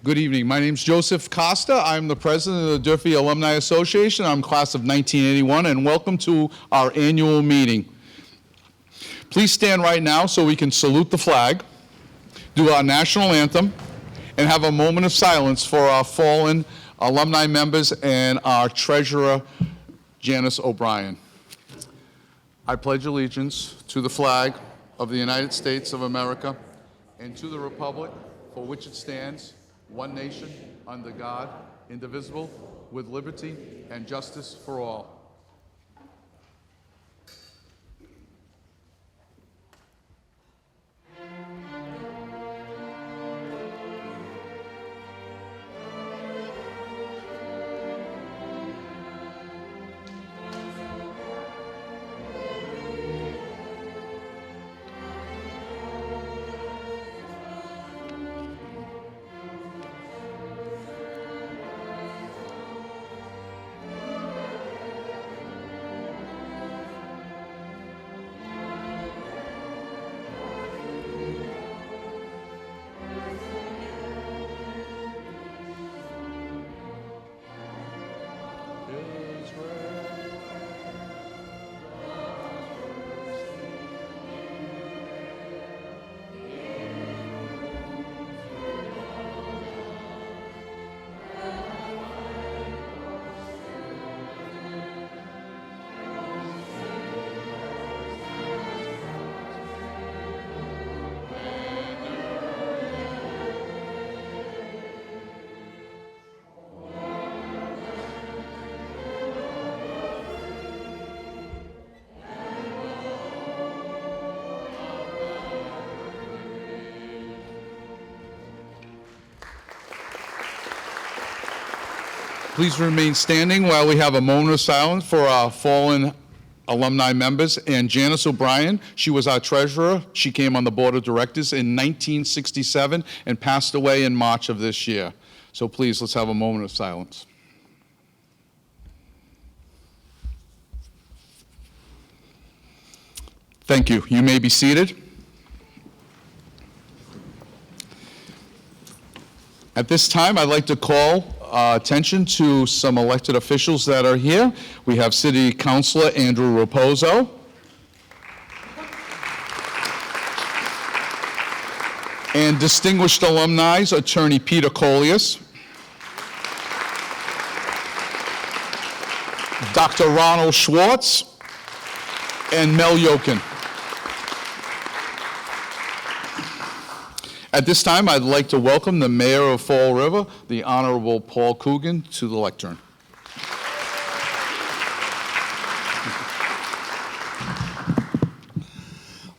Good evening. My name is Joseph Costa. I'm the president of the Durfee Alumni Association. I'm class of 1981, and welcome to our annual meeting. Please stand right now so we can salute the flag, do our national anthem, and have a moment of silence for our fallen alumni members and our treasurer, Janice O'Brien. I pledge allegiance to the flag of the United States of America and to the republic for which it stands, one nation, under God, indivisible, with liberty and justice for all. Please remain standing while we have a moment of silence for our fallen alumni members. And Janice O'Brien, she was our treasurer. She came on the board of directors in 1967 and passed away in March of this year. So please, let's have a moment of silence. Thank you. You may be seated. At this time, I'd like to call attention to some elected officials that are here. We have City Councilor Andrew Raposo. And distinguished alumni, Attorney Peter Colias. Dr. Ronald Schwartz and Mel Yokin. At this time, I'd like to welcome the Mayor of Fall River, the Honorable Paul Coogan, to the lectern.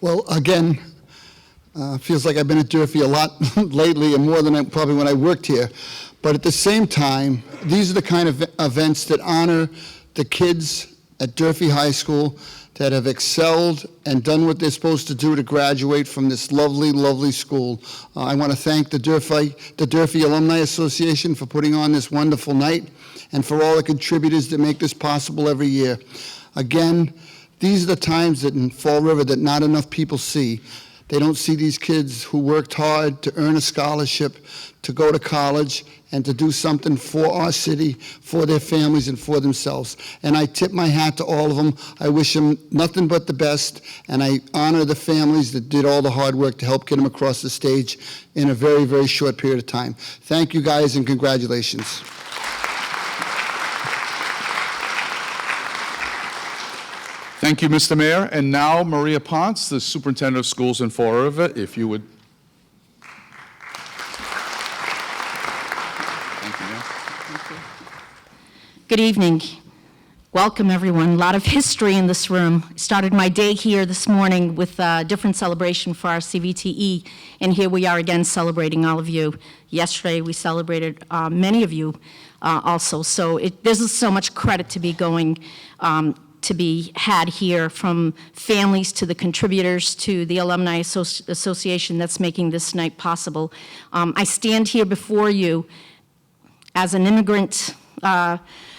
Well, again, feels like I've been at Durfee a lot lately, and more than probably when I worked here. But at the same time, these are the kind of events that honor the kids at Durfee High School that have excelled and done what they're supposed to do to graduate from this lovely, lovely school. I want to thank the Durfee Alumni Association for putting on this wonderful night, and for all the contributors that make this possible every year. Again, these are the times that in Fall River that not enough people see. They don't see these kids who worked hard to earn a scholarship, to go to college, and to do something for our city, for their families, and for themselves. And I tip my hat to all of them. I wish them nothing but the best, and I honor the families that did all the hard work to help get them across the stage in a very, very short period of time. Thank you guys, and congratulations. Thank you, Mr. Mayor. And now, Maria Ponce, the Superintendent of Schools in Fall River, if you would. Thank you, Mayor. Good evening. Welcome, everyone. A lot of history in this room. I started my day here this morning with a different celebration for our CVTE, and here we are again celebrating all of you. Yesterday, we celebrated many of you also. So there's so much credit to be going to be had here, from families to the contributors to the Alumni Association that's making this night possible. I stand here before you as an immigrant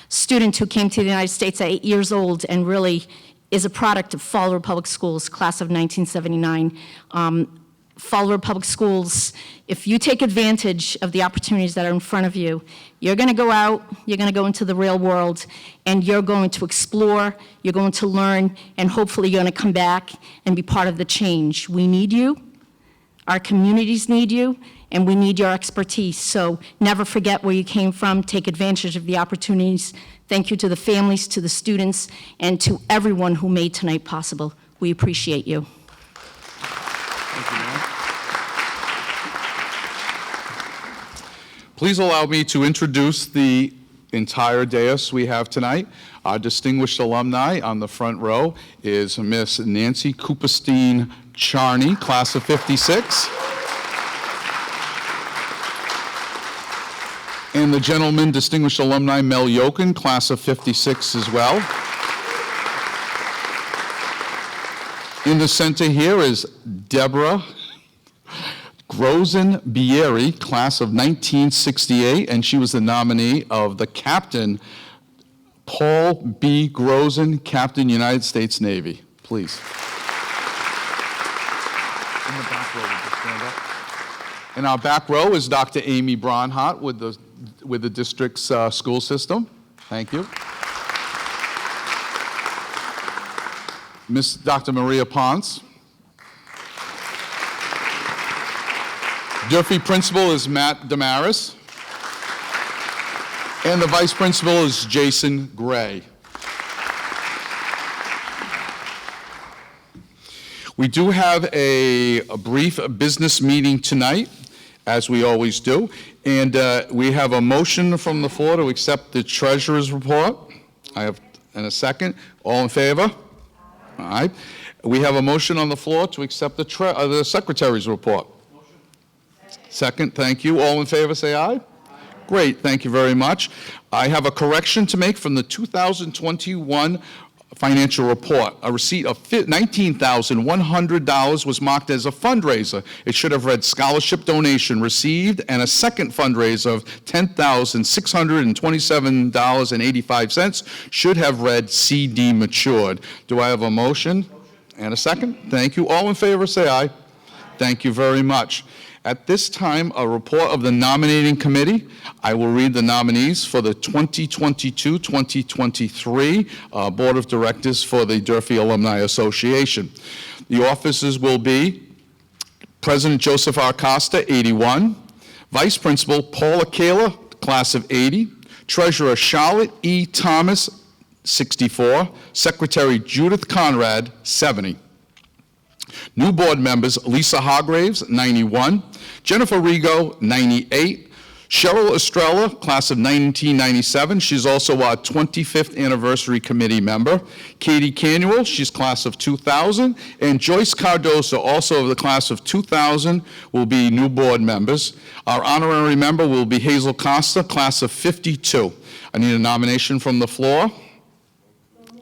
student who came to the United States at 8 years old and really is a product of Fall River Public Schools, class of 1979. Fall River Public Schools, if you take advantage of the opportunities that are in front of you, you're going to go out, you're going to go into the real world, and you're going to explore, you're going to learn, and hopefully you're going to come back and be part of the change. We need you, our communities need you, and we need your expertise. So never forget where you came from, take advantage of the opportunities. Thank you to the families, to the students, and to everyone who made tonight possible. We appreciate you. Thank you, ma'am. Please allow me to introduce the entire dais we have tonight. Our distinguished alumni on the front row is Miss Nancy Cooperstein Charney, class of '56. And the gentleman, distinguished alumni Mel Yokin, class of '56 as well. In the center here is Deborah Grozen Bieri, class of 1968, and she was the nominee of the captain, Paul B. Grozen, Captain, United States Navy. Please. In the back row, would you stand up? In our back row is Dr. Amy Bronhart with the district's school system. Thank you. Miss Dr. Maria Ponce. Durfee principal is Matt Damaris. And the vice principal is Jason Gray. We do have a brief business meeting tonight, as we always do. And we have a motion from the floor to accept the treasurer's report. I have, in a second. All in favor? All right. We have a motion on the floor to accept the secretary's report. Second, thank you. All in favor, say aye. Great, thank you very much. I have a correction to make from the 2021 financial report. A receipt of $19,100 was marked as a fundraiser. It should have read scholarship donation received, and a second fundraiser of $10,627.85 should have read CD matured. Do I have a motion? And a second? Thank you. All in favor, say aye. Thank you very much. At this time, a report of the nominating committee. I will read the nominees for the 2022-2023 Board of Directors for the Durfee Alumni Association. The officers will be President Joseph R. Costa, 81, Vice Principal Paula Kayla, class of 80, Treasurer Charlotte E. Thomas, 64, Secretary Judith Conrad, 70. New board members, Lisa Hargraves, 91, Jennifer Rigo, 98, Cheryl Estrella, class of 1997, she's also our 25th anniversary committee member, Katie Canuel, she's class of 2000, and Joyce Cardoso, also of the class of 2000, will be new board members. Our honorary member will be Hazel Costa, class of 52. I need a nomination from the floor.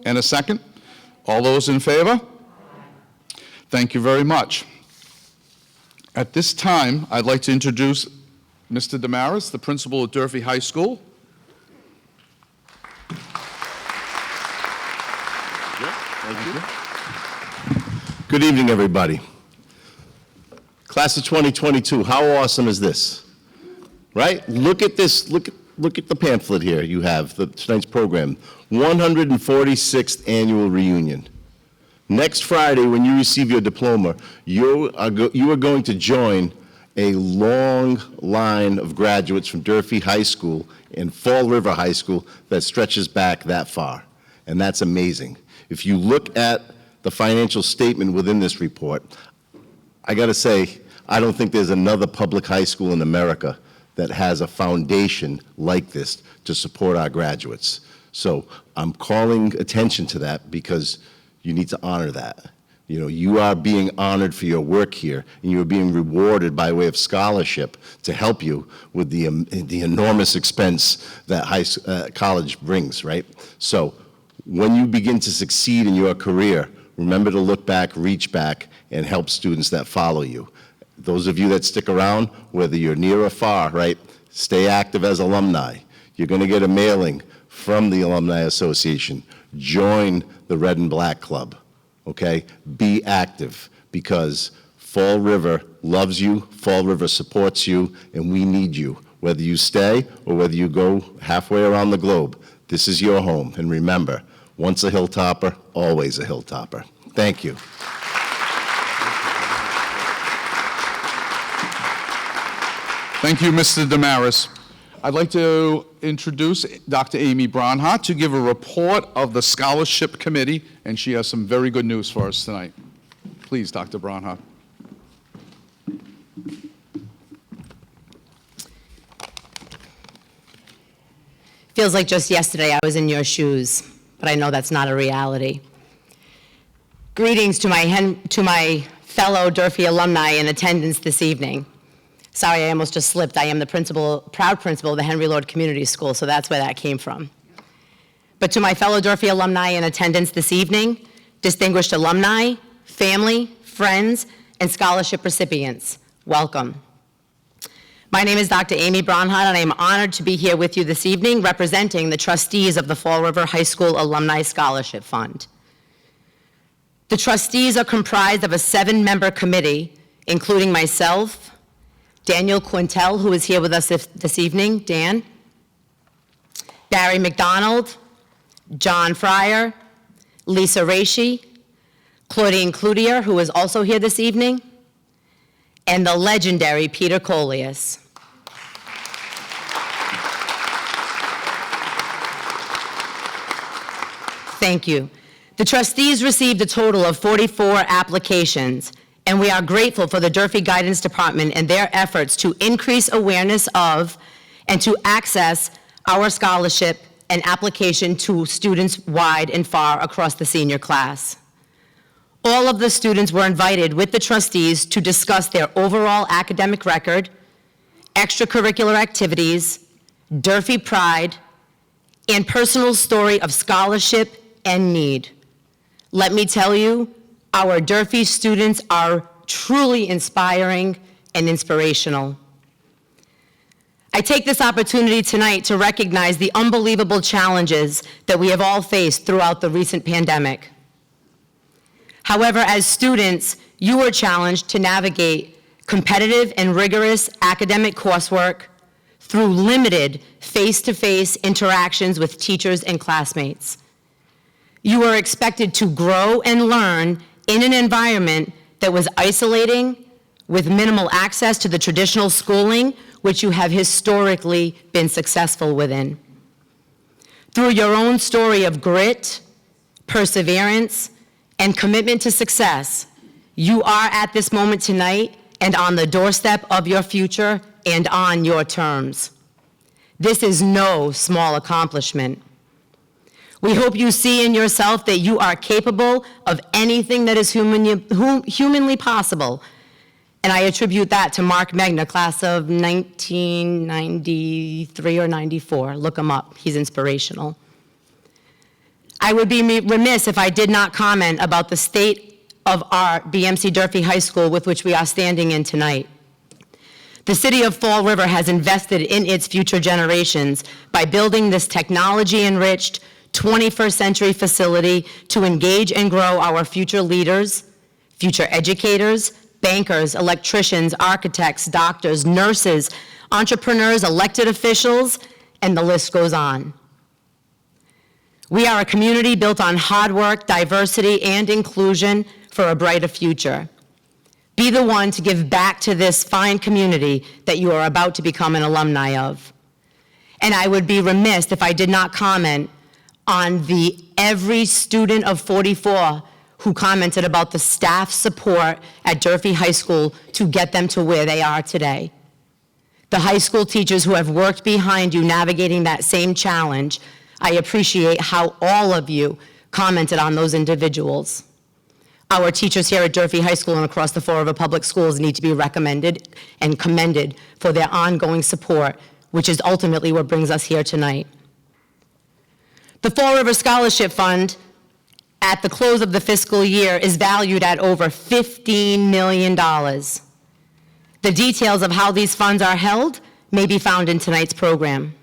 And a second. All those in favor? Thank you very much. At this time, I'd like to introduce Mr. Damaris, the principal at Durfee High School. Thank you. Good evening, everybody. Class of 2022, how awesome is this? Right? Look at this, look at the pamphlet here you have, tonight's program. 146th annual reunion. Next Friday, when you receive your diploma, you are going to join a long line of graduates from Durfee High School and Fall River High School that stretches back that far, and that's amazing. If you look at the financial statement within this report, I gotta say, I don't think there's another public high school in America that has a foundation like this to support our graduates. So I'm calling attention to that because you need to honor that. You know, you are being honored for your work here, and you are being rewarded by way of scholarship to help you with the enormous expense that college brings, right? So when you begin to succeed in your career, remember to look back, reach back, and help students that follow you. Those of you that stick around, whether you're near or far, right, stay active as alumni. You're gonna get a mailing from the Alumni Association. Join the Red and Black Club, okay? Be active, because Fall River loves you, Fall River supports you, and we need you. Whether you stay or whether you go halfway around the globe, this is your home. And remember, once a hilltopper, always a hilltopper. Thank you. Thank you, Mr. Damaris. I'd like to introduce Dr. Amy Bronhardt to give a report of the Scholarship Committee, and she has some very good news for us tonight. Please, Dr. Bronhardt. Feels like just yesterday I was in your shoes, but I know that's not a reality. Greetings to my fellow Durfee alumni in attendance this evening. Sorry, I almost just slipped. I am the proud principal of the Henry Lord Community School, so that's where that came from. But to my fellow Durfee alumni in attendance this evening, distinguished alumni, family, friends, and scholarship recipients, welcome. My name is Dr. Amy Bronhardt, and I am honored to be here with you this evening representing the trustees of the Fall River High School Alumni Scholarship Fund. The trustees are comprised of a 7-member committee, including myself, Daniel Quintel, who is here with us this evening, Dan, Barry McDonald, John Fryer, Lisa Raishi, Claudine Cloutier, who is also here this evening, and the legendary Peter Coleus. Thank you. The trustees received a total of 44 applications, and we are grateful for the Durfee Guidance Department and their efforts to increase awareness of and to access our scholarship and application to students wide and far across the senior class. All of the students were invited with the trustees to discuss their overall academic record, extracurricular activities, Durfee pride, and personal story of scholarship and need. Let me tell you, our Durfee students are truly inspiring and inspirational. I take this opportunity tonight to recognize the unbelievable challenges that we have all faced throughout the recent pandemic. However, as students, you are challenged to navigate competitive and rigorous academic coursework through limited face-to-face interactions with teachers and classmates. You are expected to grow and learn in an environment that was isolating, with minimal access to the traditional schooling which you have historically been successful within. Through your own story of grit, perseverance, and commitment to success, you are at this moment tonight and on the doorstep of your future and on your terms. This is no small accomplishment. We hope you see in yourself that you are capable of anything that is humanly possible. And I attribute that to Mark Megna, class of 1993 or 94. Look him up, he's inspirational. I would be remiss if I did not comment about the state of our BMC Durfee High School with which we are standing in tonight. The city of Fall River has invested in its future generations by building this technology-enriched 21st century facility to engage and grow our future leaders, future educators, bankers, electricians, architects, doctors, nurses, entrepreneurs, elected officials, and the list goes on. We are a community built on hard work, diversity, and inclusion for a brighter future. Be the one to give back to this fine community that you are about to become an alumni of. And I would be remiss if I did not comment on every student of 44 who commented about the staff support at Durfee High School to get them to where they are today. The high school teachers who have worked behind you navigating that same challenge, I appreciate how all of you commented on those individuals. Our teachers here at Durfee High School and across the Fall River Public Schools need to be recommended and commended for their ongoing support, which is ultimately what brings us here tonight. The Fall River Scholarship Fund, at the close of the fiscal year, is valued at over $15 million. The details of how these funds are held may be found in tonight's program.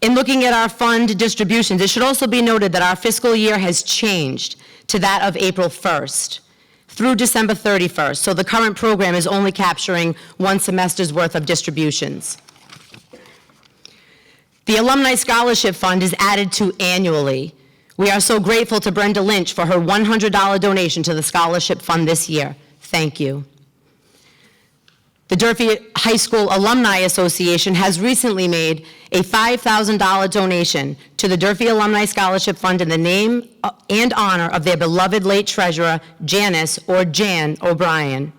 In looking at our fund distributions, it should also be noted that our fiscal year has changed to that of April 1st. through December 31st, so the current program is only capturing one semester's worth of distributions. The Alumni Scholarship Fund is added to annually. We are so grateful to Brenda Lynch for her $100 donation to the Scholarship Fund this year. Thank you. The Durfee High School Alumni Association has recently made a $5,000 donation to the Durfee Alumni Scholarship Fund in the name and honor of their beloved late treasurer, Janice, or Jan O'Brien.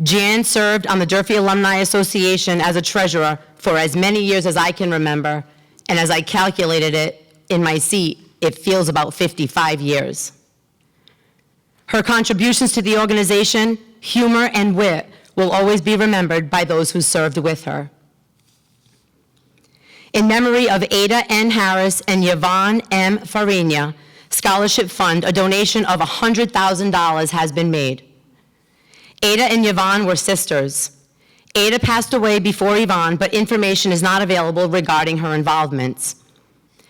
Jan served on the Durfee Alumni Association as a treasurer for as many years as I can remember, and as I calculated it in my seat, it feels about 55 years. Her contributions to the organization, humor, and wit will always be remembered by those who served with her. In memory of Ada N. Harris and Yvonne M. Farina Scholarship Fund, a donation of $100,000 has been made. Ada and Yvonne were sisters. Ada passed away before Yvonne, but information is not available regarding her involvements.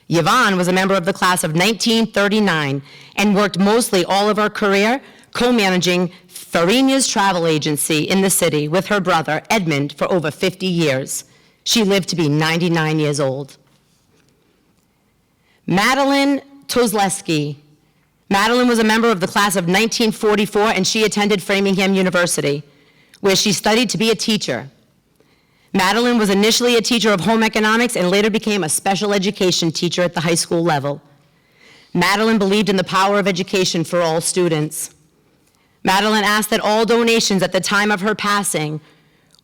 Yvonne was a member of the class of 1939 and worked mostly all of her career co-managing Farina's travel agency in the city with her brother, Edmund, for over 50 years. She lived to be 99 years old. Madeleine Tozleski. Madeleine was a member of the class of 1944, and she attended Framingham University, where she studied to be a teacher. Madeleine was initially a teacher of home economics and later became a special education teacher at the high school level. Madeleine believed in the power of education for all students. Madeleine asked that all donations at the time of her passing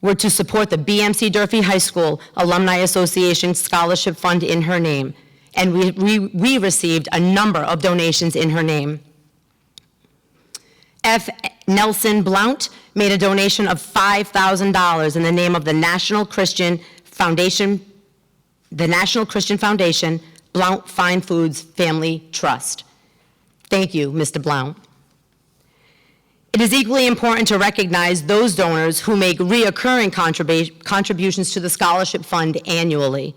were to support the BMC Durfee High School Alumni Association Scholarship Fund in her name, and we received a number of donations in her name. F. Nelson Blount made a donation of $5,000 in the name of the National Christian Foundation, Blount Fine Foods Family Trust. Thank you, Mr. Blount. It is equally important to recognize those donors who make reoccurring contributions to the Scholarship Fund annually.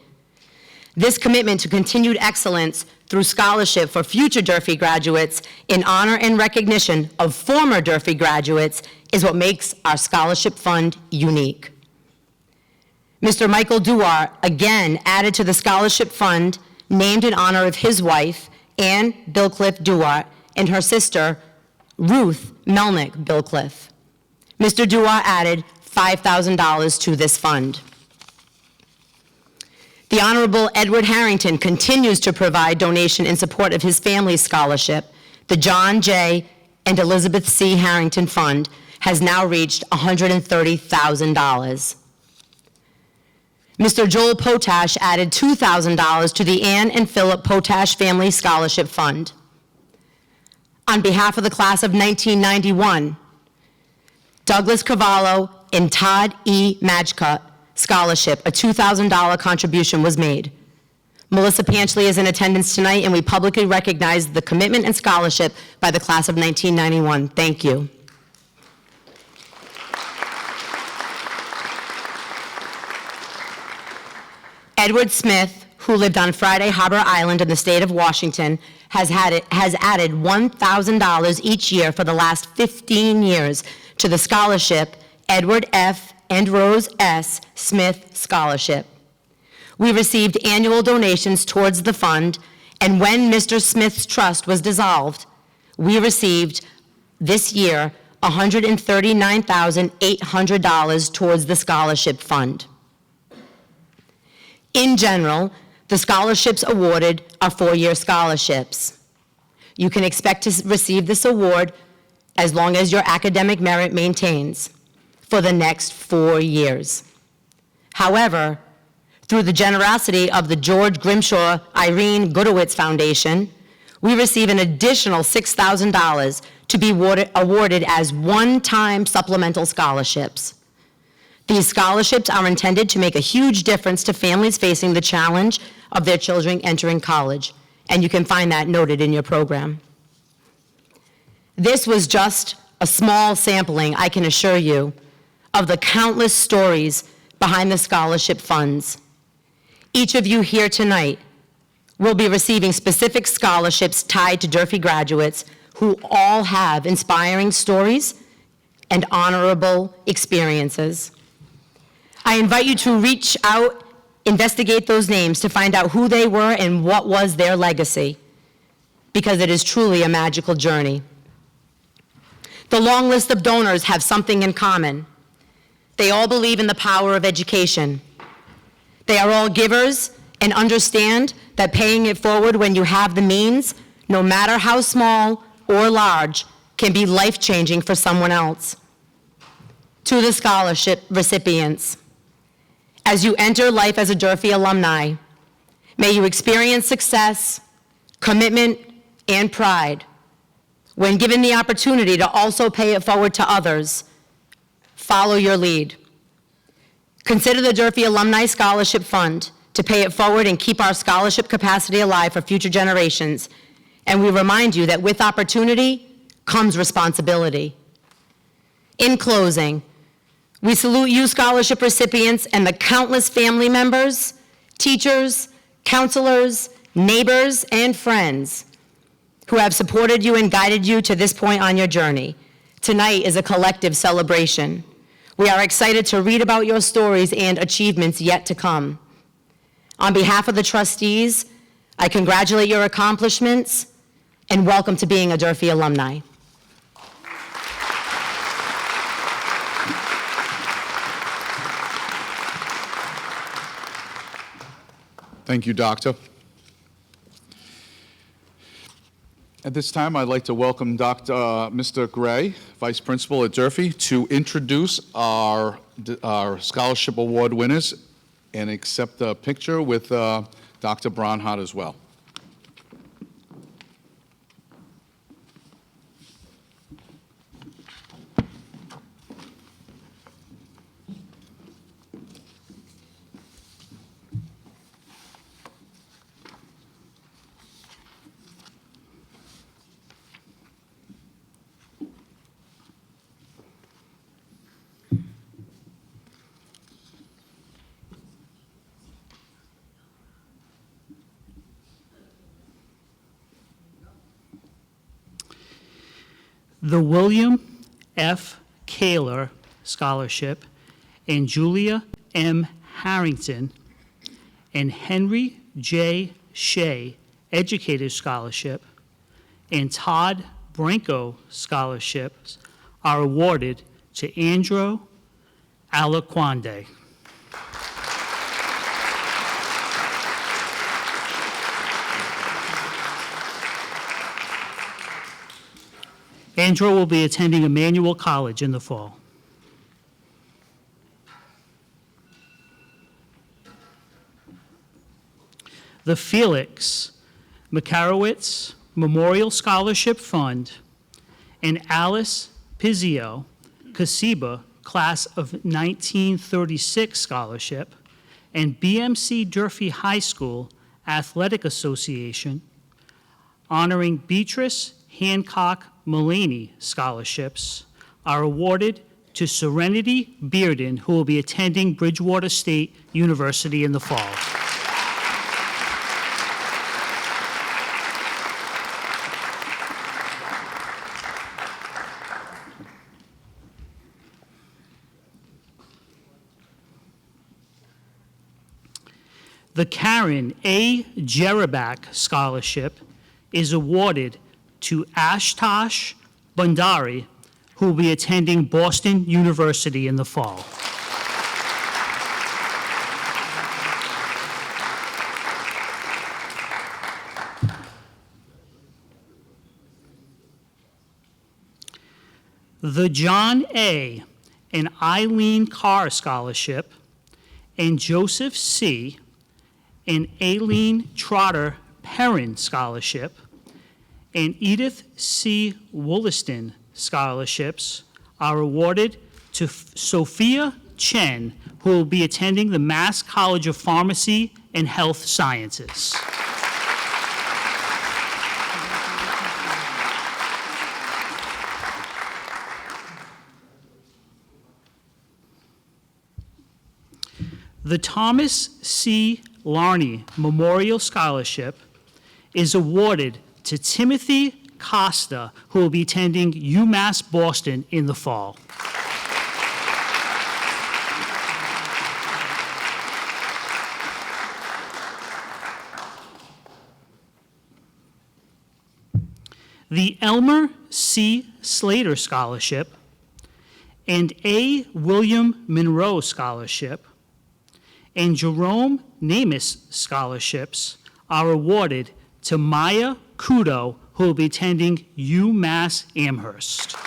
This commitment to continued excellence through scholarship for future Durfee graduates in honor and recognition of former Durfee graduates is what makes our Scholarship Fund unique. Mr. Michael Duart again added to the Scholarship Fund, named in honor of his wife, Ann Billcliffe Duart, and her sister, Ruth Melnick Billcliffe. Mr. Duart added $5,000 to this fund. The Honorable Edward Harrington continues to provide donation in support of his family's scholarship. The John J. and Elizabeth C. Harrington Fund has now reached $130,000. Mr. Joel Potash added $2,000 to the Ann and Philip Potash Family Scholarship Fund. On behalf of the class of 1991, Douglas Cavallo and Todd E. Majcut Scholarship, a $2,000 contribution was made. Melissa Panchley is in attendance tonight, and we publicly recognize the commitment and scholarship by the class of 1991. Thank you. Edward Smith, who lived on Friday Harbor Island in the state of Washington, has added $1,000 each year for the last 15 years to the scholarship Edward F. and Rose S. Smith Scholarship. We received annual donations towards the fund, and when Mr. Smith's trust was dissolved, we received this year $139,800 towards the scholarship fund. In general, the scholarships awarded are four-year scholarships. You can expect to receive this award as long as your academic merit maintains for the next 4 years. However, through the generosity of the George Grimshaw Irene Gudowitz Foundation, we receive an additional $6,000 to be awarded as one-time supplemental scholarships. These scholarships are intended to make a huge difference to families facing the challenge of their children entering college, and you can find that noted in your program. This was just a small sampling, I can assure you, of the countless stories behind the scholarship funds. Each of you here tonight will be receiving specific scholarships tied to Durfee graduates who all have inspiring stories and honorable experiences. I invite you to reach out, investigate those names to find out who they were and what was their legacy, because it is truly a magical journey. The long list of donors have something in common. They all believe in the power of education. They are all givers and understand that paying it forward when you have the means, no matter how small or large, can be life-changing for someone else. To the scholarship recipients, as you enter life as a Durfee alumni, may you experience success, commitment, and pride. When given the opportunity to also pay it forward to others, follow your lead. Consider the Durfee Alumni Scholarship Fund to pay it forward and keep our scholarship capacity alive for future generations. And we remind you that with opportunity comes responsibility. In closing, we salute you scholarship recipients and the countless family members, teachers, counselors, neighbors, and friends who have supported you and guided you to this point on your journey. Tonight is a collective celebration. We are excited to read about your stories and achievements yet to come. On behalf of the trustees, I congratulate your accomplishments and welcome to being a Durfee alumni. Thank you, Doctor. At this time, I'd like to welcome Mr. Gray, Vice Principal at Durfee, to introduce our scholarship award winners and accept a picture with Dr. Bronhardt as well. The William F. Kaler Scholarship and Julia M. Harrington and Henry J. Shea Educator Scholarship and Todd Branco Scholarships are awarded to Andrew Alaquande. Andrew will be attending Emmanuel College in the fall. The Felix Makarowitz Memorial Scholarship Fund and Alice Pizzio Kasiba Class of 1936 Scholarship and BMC Durfee High School Athletic Association honoring Beatrice Hancock Mullaney Scholarships are awarded to Serenity Bearden, who will be attending Bridgewater State University in the fall. The Karen A. Jerabak Scholarship is awarded to Ashtosh Bhandari, who will be attending Boston University in the fall. The John A. and Eileen Carr Scholarship and Joseph C. and Aileen Trotter Perrin Scholarship and Edith C. Wollaston Scholarships are awarded to Sophia Chen, who will be attending the Mass College of Pharmacy and Health Sciences. The Thomas C. Larney Memorial Scholarship is awarded to Timothy Costa, who will be attending UMass Boston in the fall. The Elmer C. Slater Scholarship and A. William Monroe Scholarship and Jerome Namus Scholarships are awarded to Maya Kudo, who will be attending UMass Amherst.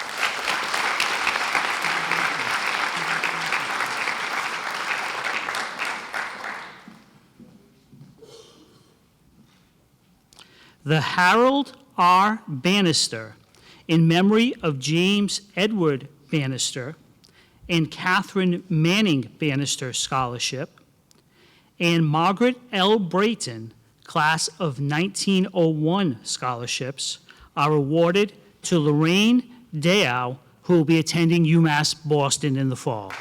The Harold R. Bannister, in memory of James Edward Bannister and Catherine Manning Bannister Scholarship, and Margaret L. Brayton, class of 1901 scholarships, are awarded to Lorraine Dayau, who will be attending UMass Boston in the fall.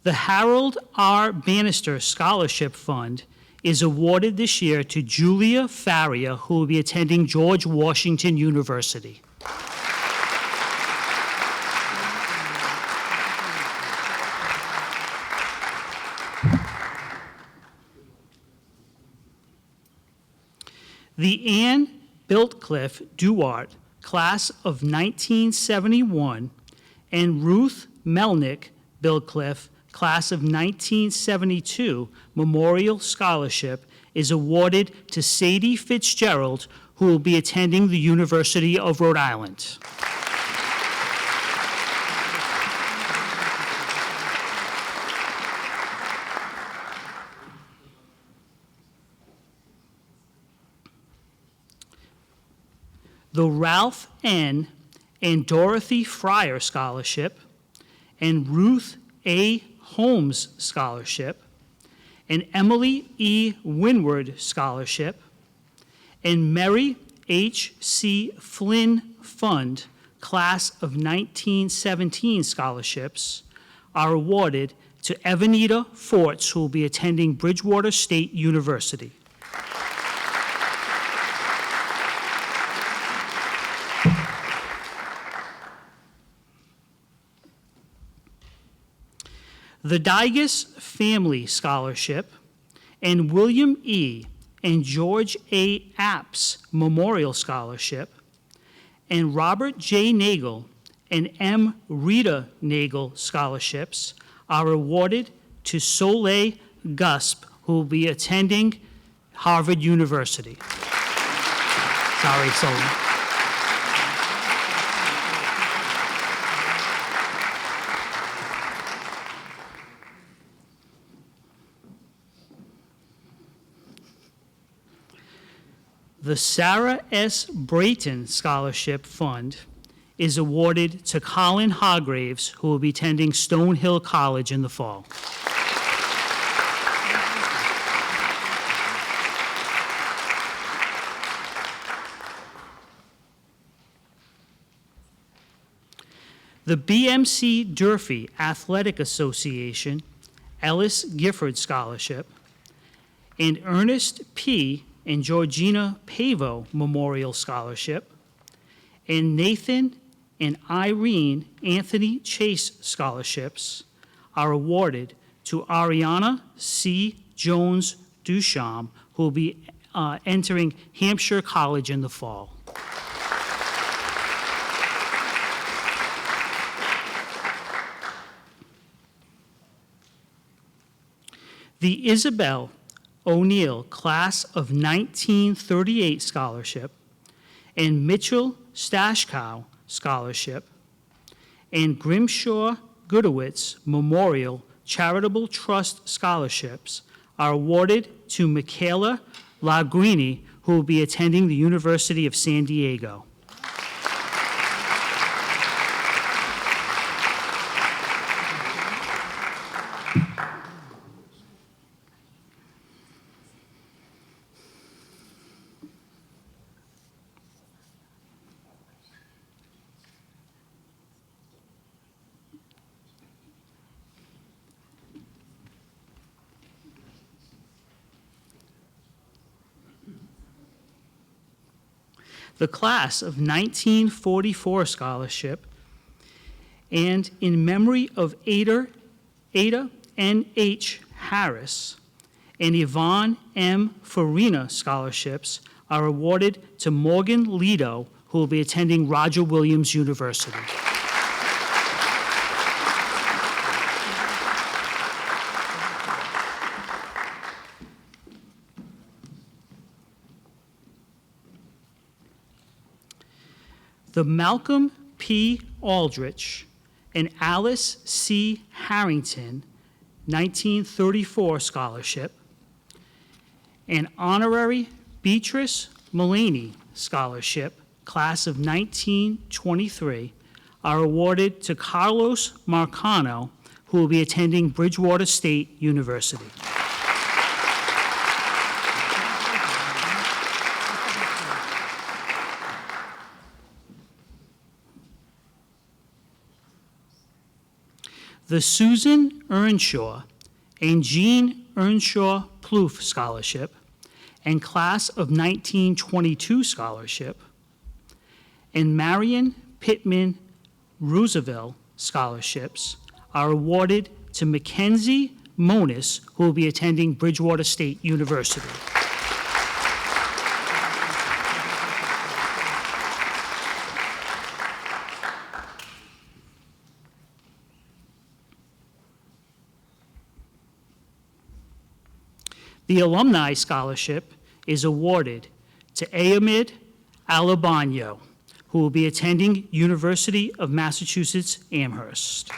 The Harold R. Bannister Scholarship Fund is awarded this year to Julia Faria, who will be attending George Washington University. The Anne Biltcliffe Duart, class of 1971, and Ruth Melnick Biltcliffe, class of 1972, Memorial Scholarship is awarded to Sadie Fitzgerald, who will be attending the University of Rhode Island. The Ralph N. and Dorothy Fryer Scholarship and Ruth A. Holmes Scholarship, an Emily E. Winward Scholarship, and Mary H. C. Flynn Fund, class of 1917 scholarships, are awarded to Evanita Forts, who will be attending Bridgewater State University. The Digas Family Scholarship and William E. and George A. Apps Memorial Scholarship and Robert J. Nagel and M. Rita Nagel Scholarships are awarded to Soleil Gusp, who will be attending Harvard University. Sorry, Soleil. The Sarah S. Brayton Scholarship Fund is awarded to Colin Hargraves, who will be attending Stonehill College in the fall. The BMC Durfee Athletic Association Ellis Gifford Scholarship and Ernest P. and Georgina Pavo Memorial Scholarship, and Nathan and Irene Anthony Chase Scholarships are awarded to Ariana C. Jones Duchamp, who will be entering Hampshire College in the fall. The Isabel O'Neill Class of 1938 Scholarship and Mitchell Stashkow Scholarship and Grimshaw Goodowitz Memorial Charitable Trust Scholarships are awarded to Michaela Lagrini, who will be attending the University of San Diego. the Class of 1944 Scholarship, and in memory of Ada N.H. Harris and Yvonne M. Farina scholarships are awarded to Morgan Lido, who will be attending Roger Williams University. The Malcolm P. Aldrich and Alice C. Harrington 1934 Scholarship, and Honorary Beatrice Mullaney Scholarship, Class of 1923, are awarded to Carlos Marcano, who will be attending Bridgewater State University. The Susan Earnshaw and Jean Earnshaw Plouffe Scholarship and Class of 1922 Scholarship, and Marion Pittman Roosevelt Scholarships are awarded to Mackenzie Monis, who will be attending Bridgewater State University. The Alumni Scholarship is awarded to Ahmed Alabano, who will be attending University of Massachusetts Amherst.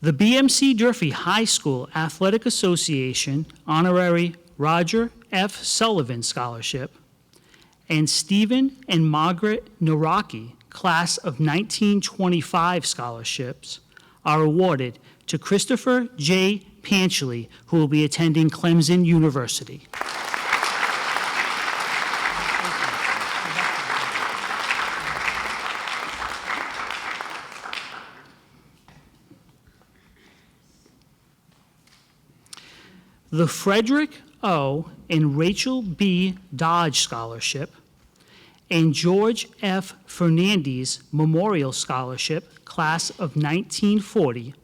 The BMC Durfee High School Athletic Association Honorary Roger F. Sullivan Scholarship and Stephen and Margaret Naraki Class of 1925 Scholarships are awarded to Christopher J. Panchley, who will be attending Clemson University. The Frederick O. and Rachel B. Dodge Scholarship and George F. Fernandez Memorial Scholarship, Class of 1940,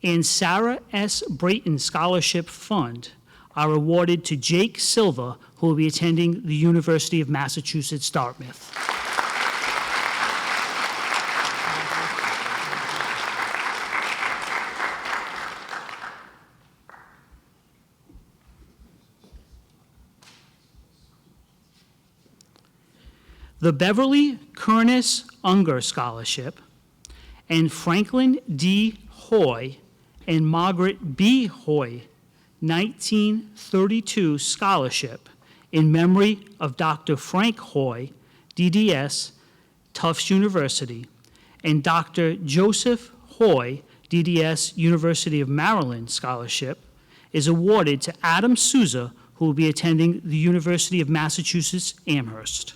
and Sarah S. Brayton Scholarship Fund are awarded to Jake Silva, who will be attending the University of Massachusetts Dartmouth. The Beverly Kernis Unger Scholarship and Franklin D. Hoy and Margaret B. Hoy 1932 Scholarship in memory of Dr. Frank Hoy, DDS, Tufts University, and Dr. Joseph Hoy, DDS, University of Maryland Scholarship is awarded to Adam Souza, who will be attending the University of Massachusetts Amherst.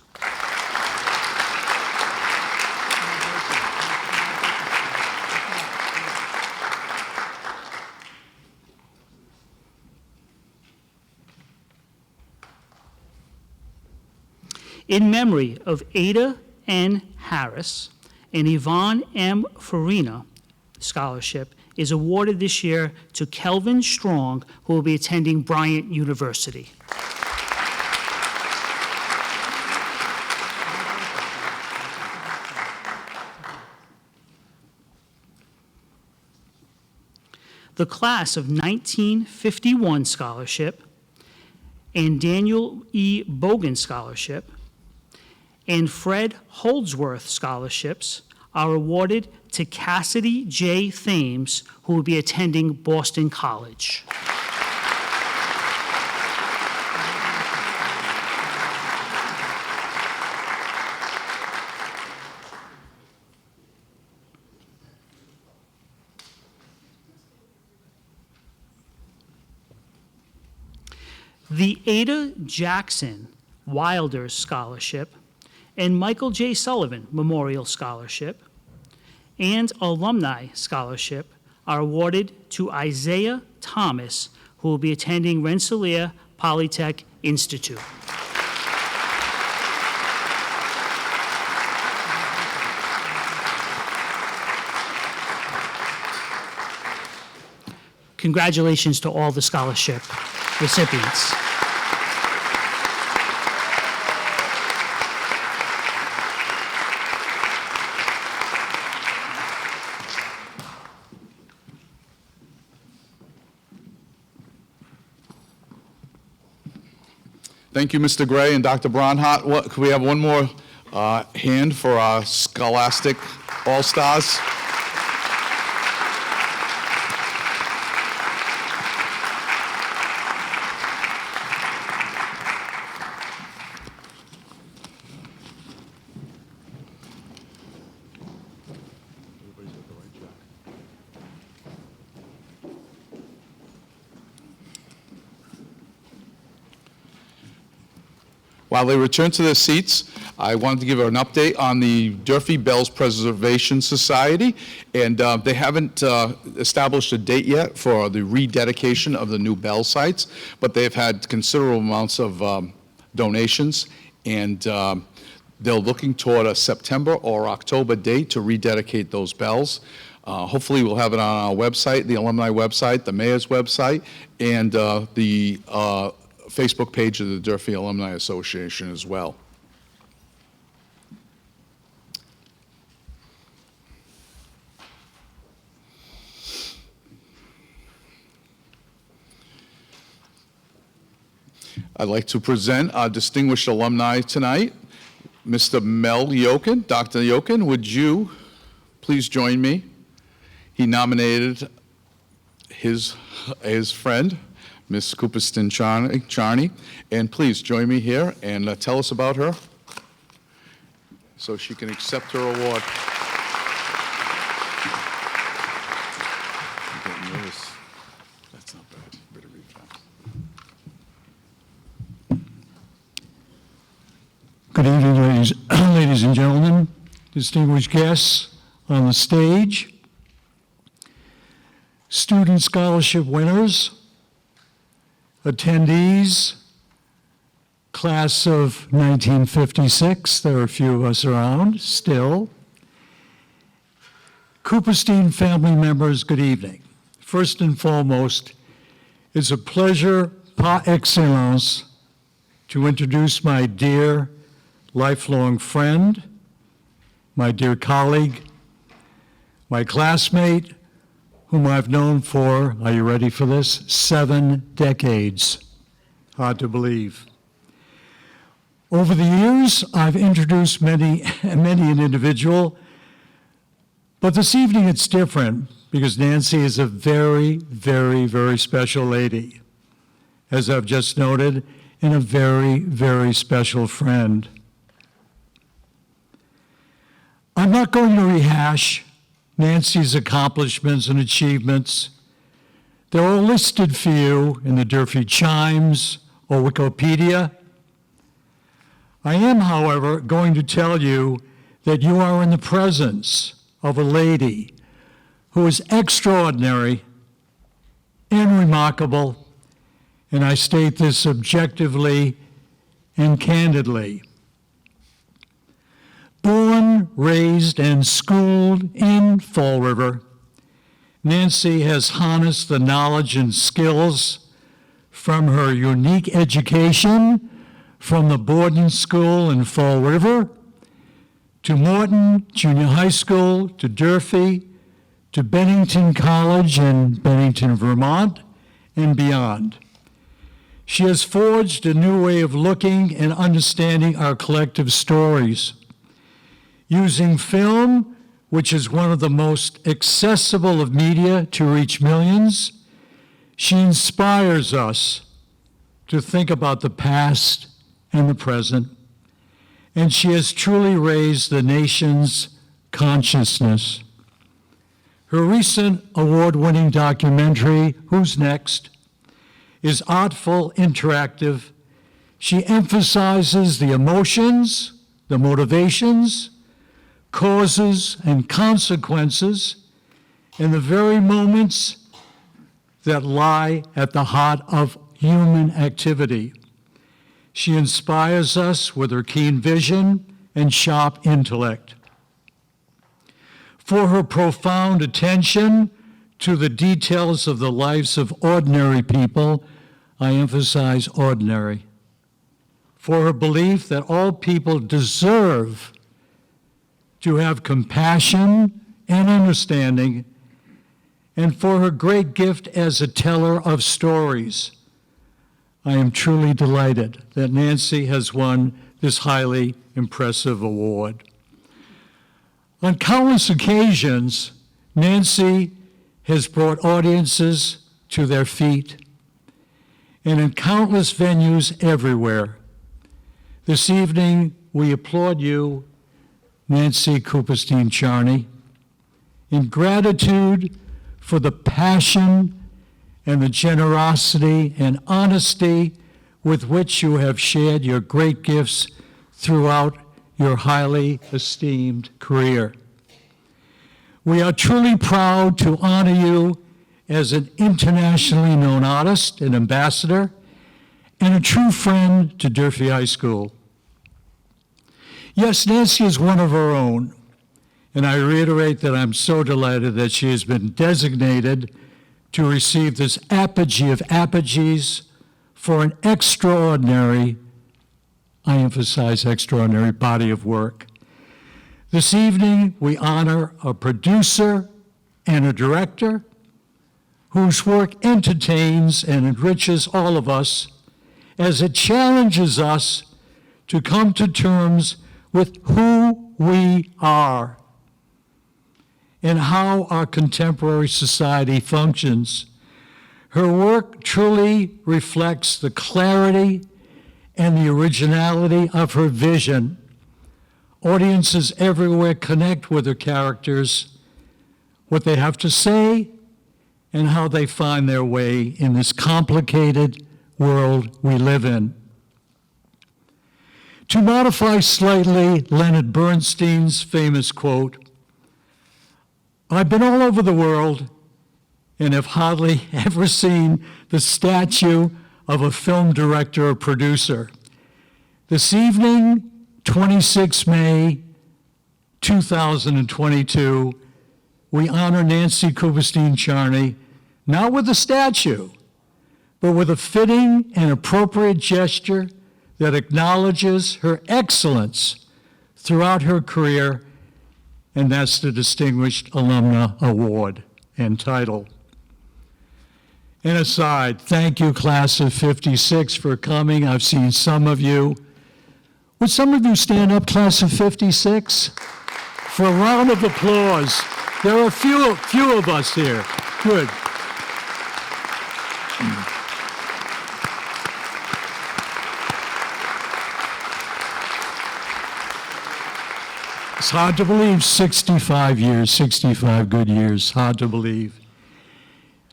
In memory of Ada N. Harris and Yvonne M. Farina Scholarship is awarded this year to Kelvin Strong, who will be attending Bryant University. The Class of 1951 Scholarship and Daniel E. Bogan Scholarship and Fred Holdsworth Scholarships are awarded to Cassidy J. Thames, who will be attending Boston College. The Ada Jackson Wilders Scholarship and Michael J. Sullivan Memorial Scholarship, and Alumni Scholarship are awarded to Isaiah Thomas, who will be attending Rensselaer Polytech Institute. Congratulations to all the scholarship recipients. Thank you, Mr. Gray and Dr. Bronhart. Could we have one more hand for our Scholastic All-Stars? While they return to their seats, I wanted to give an update on the Durfee Bells Preservation Society, and they haven't established a date yet for the rededication of the new bell sites, but they've had considerable amounts of donations, and they're looking toward a September or October date to rededicate those bells. Hopefully, we'll have it on our website, the alumni website, the mayor's website, and the Facebook page of the Durfee Alumni Association as well. I'd like to present our distinguished alumni tonight, Mr. Mel Yokin. Dr. Yokin, would you please join me? He nominated his friend, Miss Cooperston Charney, and please join me here and tell us about her so she can accept her award. I'm getting nervous. That's not bad. Better read fast. Good evening, ladies and gentlemen, distinguished guests on the stage, student scholarship winners, attendees, class of 1956, there are a few of us around still. Cooperstein family members, good evening. First and foremost, it's a pleasure par excellence to introduce my dear lifelong friend, my dear colleague, my classmate, whom I've known for, are you ready for this? 7 decades. Hard to believe. Over the years, I've introduced many an individual, but this evening it's different because Nancy is a very, very, very special lady, as I've just noted, and a very, very special friend. I'm not going to rehash Nancy's accomplishments and achievements. They're all listed for you in the Durfee Chimes or Wikipedia. I am, however, going to tell you that you are in the presence of a lady who is extraordinary and remarkable, and I state this objectively and candidly. Born, raised, and schooled in Fall River, Nancy has harnessed the knowledge and skills from her unique education from the boarding school in Fall River to Morton Junior High School, to Durfee, to Bennington College in Bennington, Vermont, and beyond. She has forged a new way of looking and understanding our collective stories. Using film, which is one of the most accessible of media to reach millions, she inspires us to think about the past and the present, and she has truly raised the nation's consciousness. Her recent award-winning documentary, Who's Next?, is artful, interactive. She emphasizes the emotions, the motivations, causes and consequences in the very moments that lie at the heart of human activity. She inspires us with her keen vision and sharp intellect. For her profound attention to the details of the lives of ordinary people, I emphasize ordinary. For her belief that all people deserve to have compassion and understanding, and for her great gift as a teller of stories. I am truly delighted that Nancy has won this highly impressive award. On countless occasions, Nancy has brought audiences to their feet, and in countless venues everywhere. This evening, we applaud you, Nancy Cooperstein-Charney, in gratitude for the passion and the generosity and honesty with which you have shared your great gifts throughout your highly esteemed career. We are truly proud to honor you as an internationally known artist, an ambassador, and a true friend to Durfee High School. Yes, Nancy is one of our own, and I reiterate that I'm so delighted that she has been designated to receive this apogee of apogees for an extraordinary, I emphasize extraordinary, body of work. This evening, we honor a producer and a director whose work entertains and enriches all of us as it challenges us to come to terms with who we are and how our contemporary society functions. Her work truly reflects the clarity and the originality of her vision. Audiences everywhere connect with her characters, what they have to say, and how they find their way in this complicated world we live in. To modify slightly Leonard Bernstein's famous quote, I've been all over the world and have hardly ever seen the statue of a film director or producer. This evening, 26 May 2022, we honor Nancy Cooperstein-Charney, not with a statue, but with a fitting and appropriate gesture that acknowledges her excellence throughout her career, and that's the Distinguished Alumna Award and title. And aside, thank you, class of 56, for coming. I've seen some of you. Would some of you stand up, class of 56? For a round of applause. There are few of us here. Good. It's hard to believe, 65 years, 65 good years, hard to believe.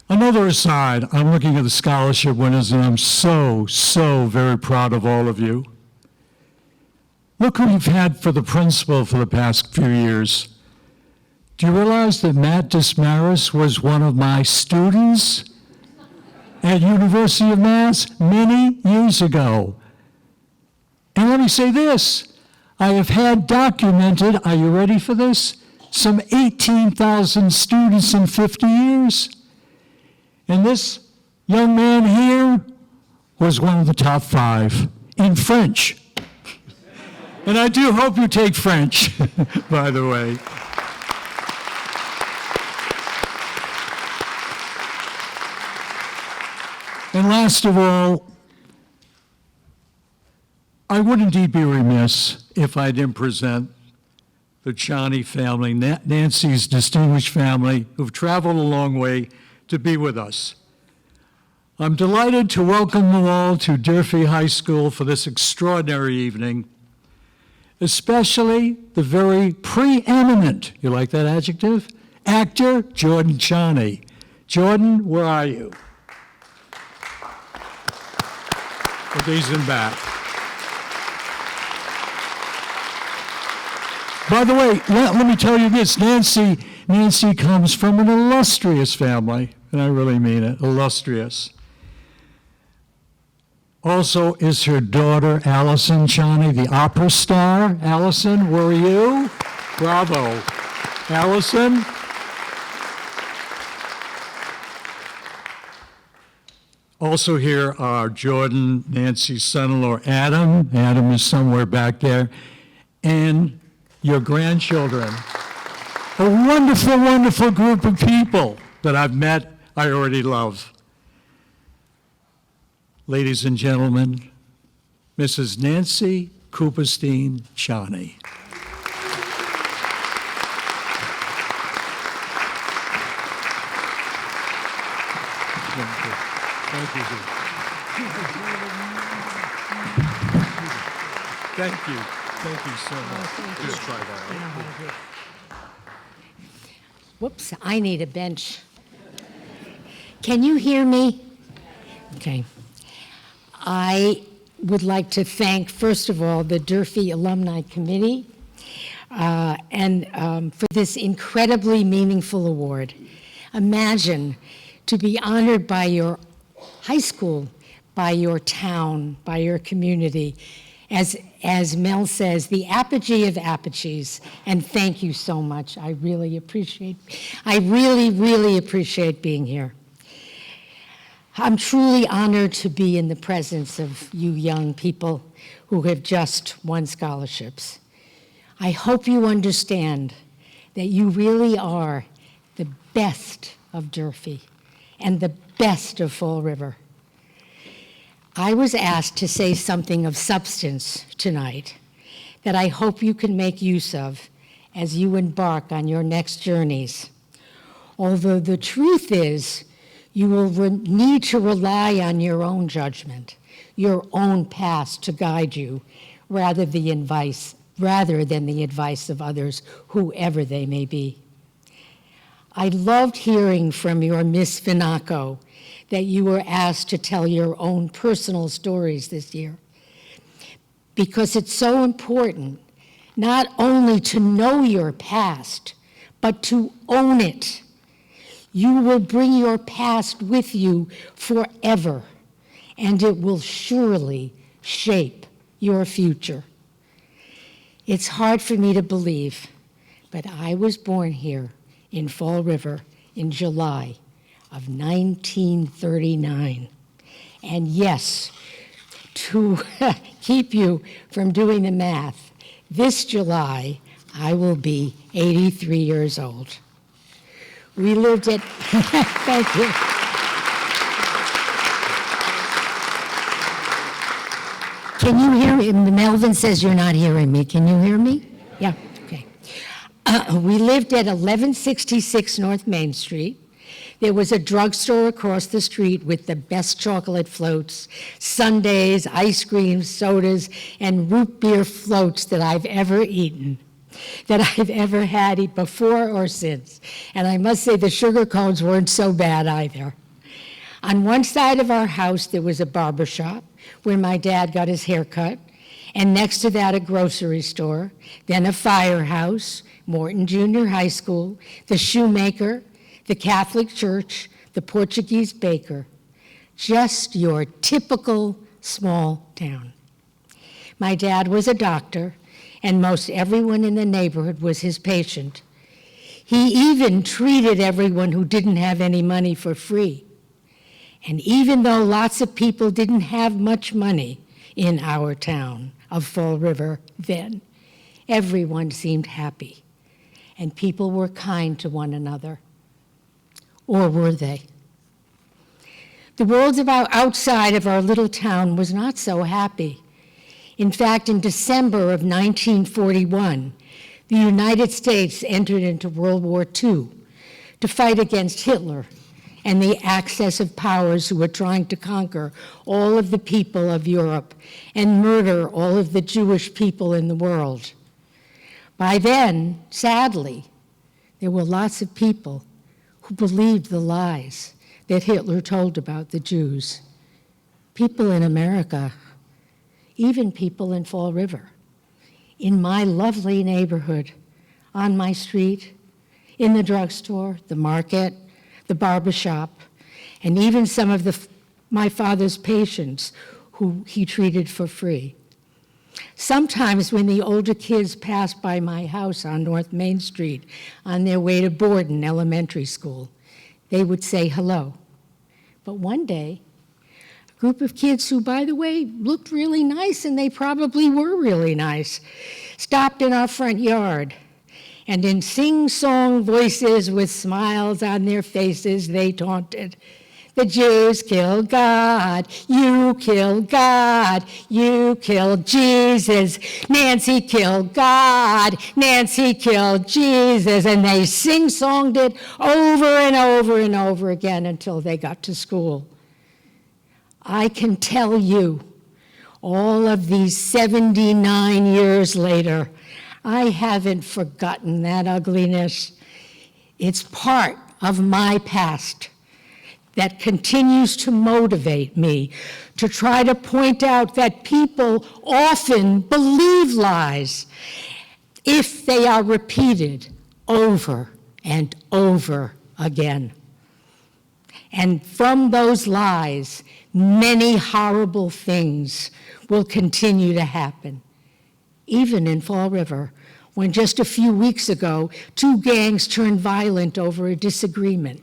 Another aside, I'm looking at the scholarship winners, and I'm so very proud of all of you. Look who we've had for the principal for the past few years. Do you realize that Matt Dismaris was one of my students at University of Mass many years ago? And let me say this, I have had documented, are you ready for this? Some 18,000 students in 50 years. And this young man here was one of the top 5 in French. And I do hope you take French, by the way. And last of all, I would indeed be remiss if I didn't present the Charney family, Nancy's distinguished family, who've traveled a long way to be with us. I'm delighted to welcome them all to Durfee High School for this extraordinary evening, especially the very preeminent, you like that adjective? Actor Jordan Charney. Jordan, where are you? With these in back. By the way, let me tell you this, Nancy comes from an illustrious family, and I really mean it, illustrious. Also is her daughter, Allison Chani, the opera star. Allison, where are you? Bravo. Allison? Also here are Jordan, Nancy's son-in-law, Adam. Adam is somewhere back there. And your grandchildren. A wonderful, wonderful group of people that I've met, I already love. Ladies and gentlemen, Mrs. Nancy Cooperstein Chani. Thank you. Thank you. Thank you so much. Just try that. Whoops, I need a bench. Can you hear me? Okay. I would like to thank, first of all, the Durfee Alumni Committee for this incredibly meaningful award. Imagine to be honored by your high school, by your town, by your community. As Mel says, the apogee of apogees, and thank you so much. I really appreciate being here. I'm truly honored to be in the presence of you young people who have just won scholarships. I hope you understand that you really are the best of Durfee and the best of Fall River. I was asked to say something of substance tonight that I hope you can make use of as you embark on your next journeys. Although the truth is, you will need to rely on your own judgment, your own past to guide you, rather than the advice of others, whoever they may be. I loved hearing from your Miss Finaco that you were asked to tell your own personal stories this year, because it's so important not only to know your past, but to own it. You will bring your past with you forever, and it will surely shape your future. It's hard for me to believe, but I was born here in Fall River in July of 1939. And yes, to keep you from doing the math, this July I will be 83 years old. We lived at, thank you. Can you hear me? Melvin says you're not hearing me. Can you hear me? Yeah, okay. We lived at 1166 North Main Street. There was a drugstore across the street with the best chocolate floats, sundaes, ice cream, sodas, and root beer floats that I've ever eaten, that I've ever had before or since. And I must say the sugar cones weren't so bad either. On one side of our house, there was a barber shop where my dad got his hair cut, and next to that, a grocery store, then a firehouse, Morton Junior High School, the shoemaker, the Catholic Church, the Portuguese baker. Just your typical small town. My dad was a doctor, and most everyone in the neighborhood was his patient. He even treated everyone who didn't have any money for free. And even though lots of people didn't have much money in our town of Fall River then, everyone seemed happy, and people were kind to one another. Or were they? The world outside of our little town was not so happy. In fact, in December of 1941, the United States entered into World War II to fight against Hitler and the axis of powers who were trying to conquer all of the people of Europe and murder all of the Jewish people in the world. By then, sadly, there were lots of people who believed the lies that Hitler told about the Jews. People in America, even people in Fall River. In my lovely neighborhood, on my street, in the drugstore, the market, the barber shop, and even some of my father's patients who he treated for free. Sometimes when the older kids passed by my house on North Main Street on their way to Borden Elementary School, they would say hello. But one day, a group of kids who, by the way, looked really nice, and they probably were really nice, stopped in our front yard. And in sing-song voices with smiles on their faces, they taunted, "The Jews killed God, you killed God, you killed Jesus. Nancy killed God, Nancy killed Jesus." And they sing-songed it over and over and over again until they got to school. I can tell you, all of these 79 years later, I haven't forgotten that ugliness. It's part of my past that continues to motivate me to try to point out that people often believe lies if they are repeated over and over again. And from those lies, many horrible things will continue to happen. Even in Fall River, when just a few weeks ago, 2 gangs turned violent over a disagreement.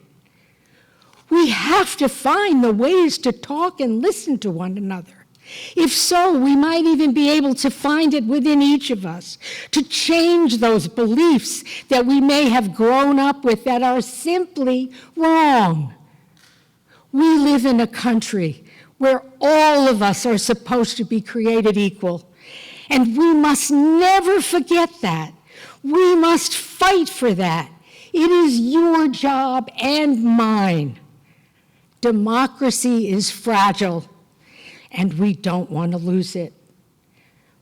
We have to find the ways to talk and listen to one another. If so, we might even be able to find it within each of us, to change those beliefs that we may have grown up with that are simply wrong. We live in a country where all of us are supposed to be created equal. And we must never forget that. We must fight for that. It is your job and mine. Democracy is fragile, and we don't want to lose it.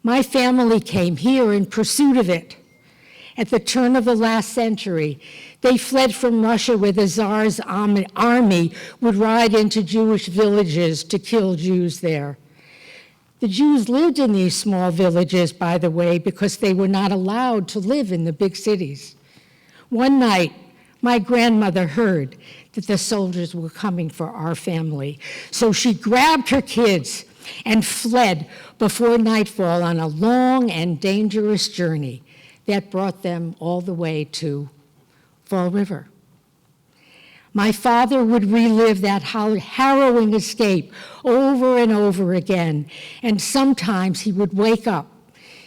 My family came here in pursuit of it. At the turn of the last century, they fled from Russia where the Tsar's army would ride into Jewish villages to kill Jews there. The Jews lived in these small villages, by the way, because they were not allowed to live in the big cities. One night, my grandmother heard that the soldiers were coming for our family, so she grabbed her kids and fled before nightfall on a long and dangerous journey that brought them all the way to Fall River. My father would relive that harrowing escape over and over again, and sometimes he would wake up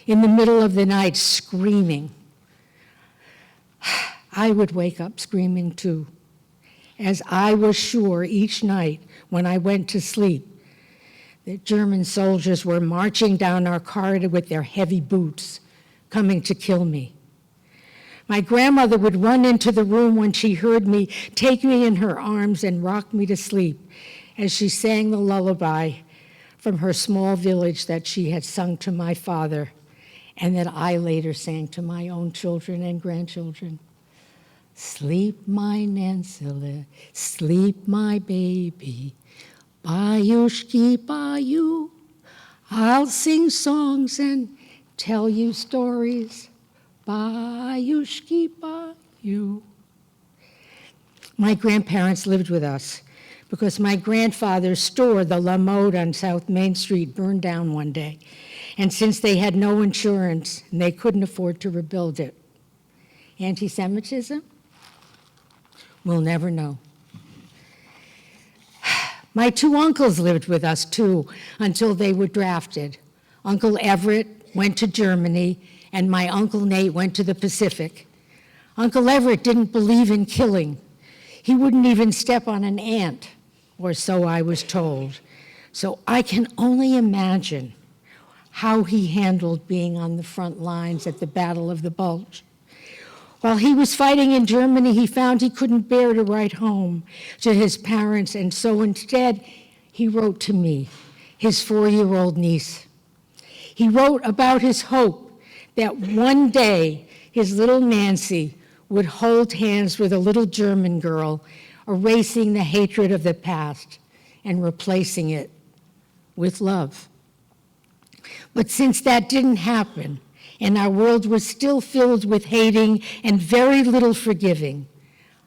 in the middle of the night screaming. I would wake up screaming too, as I was sure each night when I went to sleep that German soldiers were marching down our corridor with their heavy boots, coming to kill me. My grandmother would run into the room when she heard me, take me in her arms and rock me to sleep as she sang the lullaby from her small village that she had sung to my father and that I later sang to my own children and grandchildren. Sleep, my Nancy, sleep, my baby, Bayushki, Bayu. I'll sing songs and tell you stories. Bayushki, Bayu. My grandparents lived with us because my grandfather's store, the La Mode on South Main Street, burned down one day. And since they had no insurance and they couldn't afford to rebuild it, anti-Semitism? We'll never know. My 2 uncles lived with us too until they were drafted. Uncle Everett went to Germany, and my Uncle Nate went to the Pacific. Uncle Everett didn't believe in killing. He wouldn't even step on an ant, or so I was told. So I can only imagine how he handled being on the front lines at the Battle of the Bulge. While he was fighting in Germany, he found he couldn't bear to write home to his parents, and so instead, he wrote to me, his 4-year-old niece. He wrote about his hope that one day his little Nancy would hold hands with a little German girl, erasing the hatred of the past and replacing it with love. But since that didn't happen, and our world was still filled with hating and very little forgiving,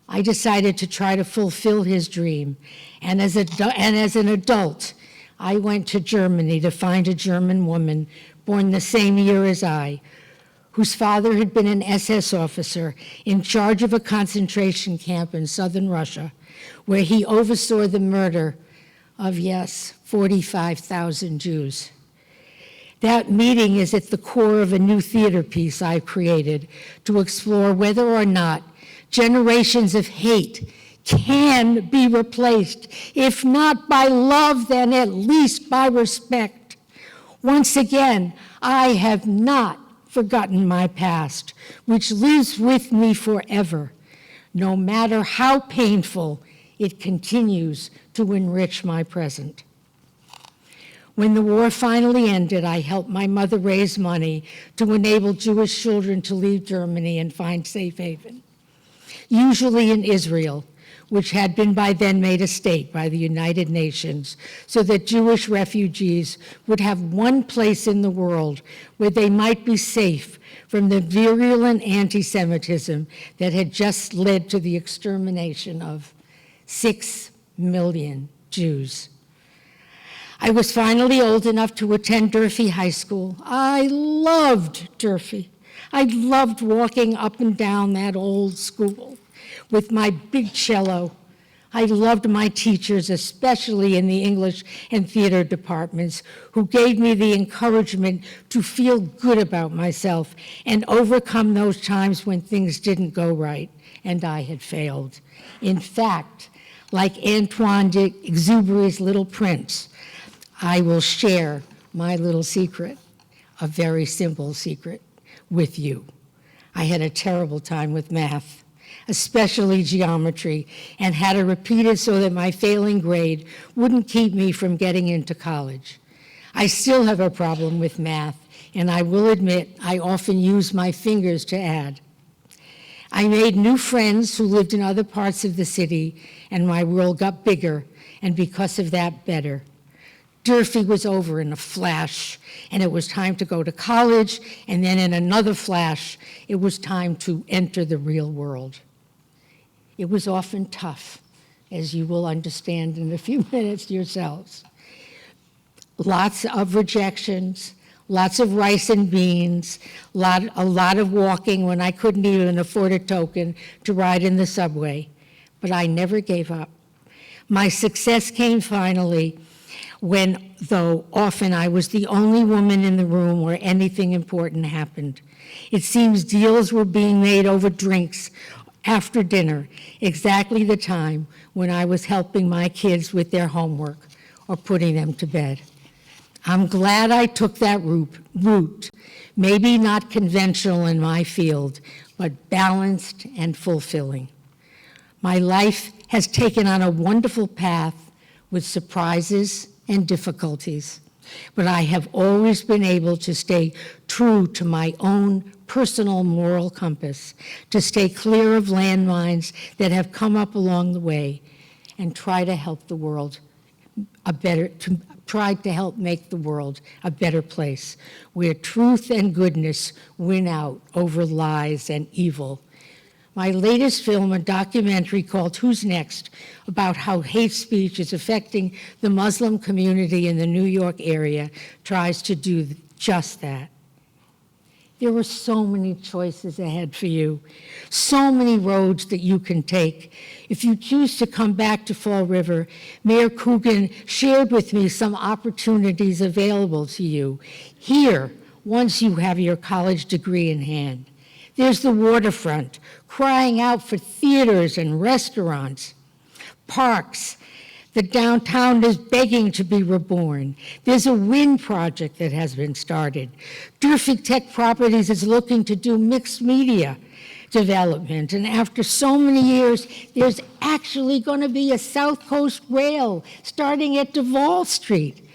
I decided to try to fulfill his dream. And as an adult, I went to Germany to find a German woman born the same year as I, whose father had been an SS officer in charge of a concentration camp in southern Russia, where he oversaw the murder of, yes, 45,000 Jews. That meeting is at the core of a new theater piece I've created to explore whether or not generations of hate can be replaced, if not by love, then at least by respect. Once again, I have not forgotten my past, which lives with me forever. No matter how painful, it continues to enrich my present. When the war finally ended, I helped my mother raise money to enable Jewish children to leave Germany and find safe haven, usually in Israel, which had been by then made a state by the United Nations, so that Jewish refugees would have one place in the world where they might be safe from the virulent anti-Semitism that had just led to the extermination of 6 million Jews. I was finally old enough to attend Durfee High School. I loved Durfee. I loved walking up and down that old school with my big cello. I loved my teachers, especially in the English and theater departments, who gave me the encouragement to feel good about myself and overcome those times when things didn't go right and I had failed. In fact, like Antoine de Exupery's Little Prince, I will share my little secret, a very simple secret, with you. I had a terrible time with math, especially geometry, and had to repeat it so that my failing grade wouldn't keep me from getting into college. I still have a problem with math, and I will admit I often use my fingers to add. I made new friends who lived in other parts of the city, and my world got bigger, and because of that, better. Durfee was over in a flash, and it was time to go to college, and then in another flash, it was time to enter the real world. It was often tough, as you will understand in a few minutes yourselves. Lots of rejections, lots of rice and beans, a lot of walking when I couldn't even afford a token to ride in the subway, but I never gave up. My success came finally when, though often I was the only woman in the room where anything important happened. It seems deals were being made over drinks after dinner, exactly the time when I was helping my kids with their homework or putting them to bed. I'm glad I took that route, maybe not conventional in my field, but balanced and fulfilling. My life has taken on a wonderful path with surprises and difficulties, but I have always been able to stay true to my own personal moral compass, to stay clear of landmines that have come up along the way, and try to help the world try to help make the world a better place, where truth and goodness win out over lies and evil. My latest film, a documentary called Who's Next, about how hate speech is affecting the Muslim community in the New York area, tries to do just that. There are so many choices ahead for you, so many roads that you can take. If you choose to come back to Fall River, Mayor Coogan shared with me some opportunities available to you here once you have your college degree in hand. There's the waterfront, crying out for theaters and restaurants, parks. The downtown is begging to be reborn. There's a wind project that has been started. Durfee Tech Properties is looking to do mixed media development. And after so many years, there's actually going to be a South Coast Rail starting at Duval Street.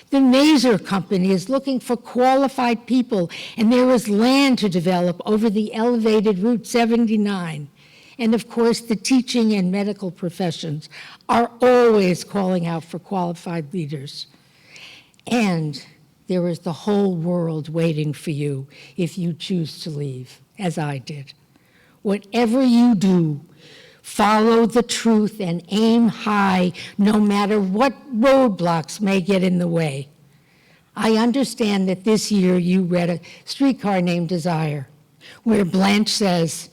The Mazer Company is looking for qualified people, and there is land to develop over the elevated Route 79. And of course, the teaching and medical professions are always calling out for qualified leaders. And There is the whole world waiting for you if you choose to leave, as I did. Whatever you do, follow the truth and aim high, no matter what roadblocks may get in the way. I understand that this year you read A Streetcar Named Desire, where Blanche says,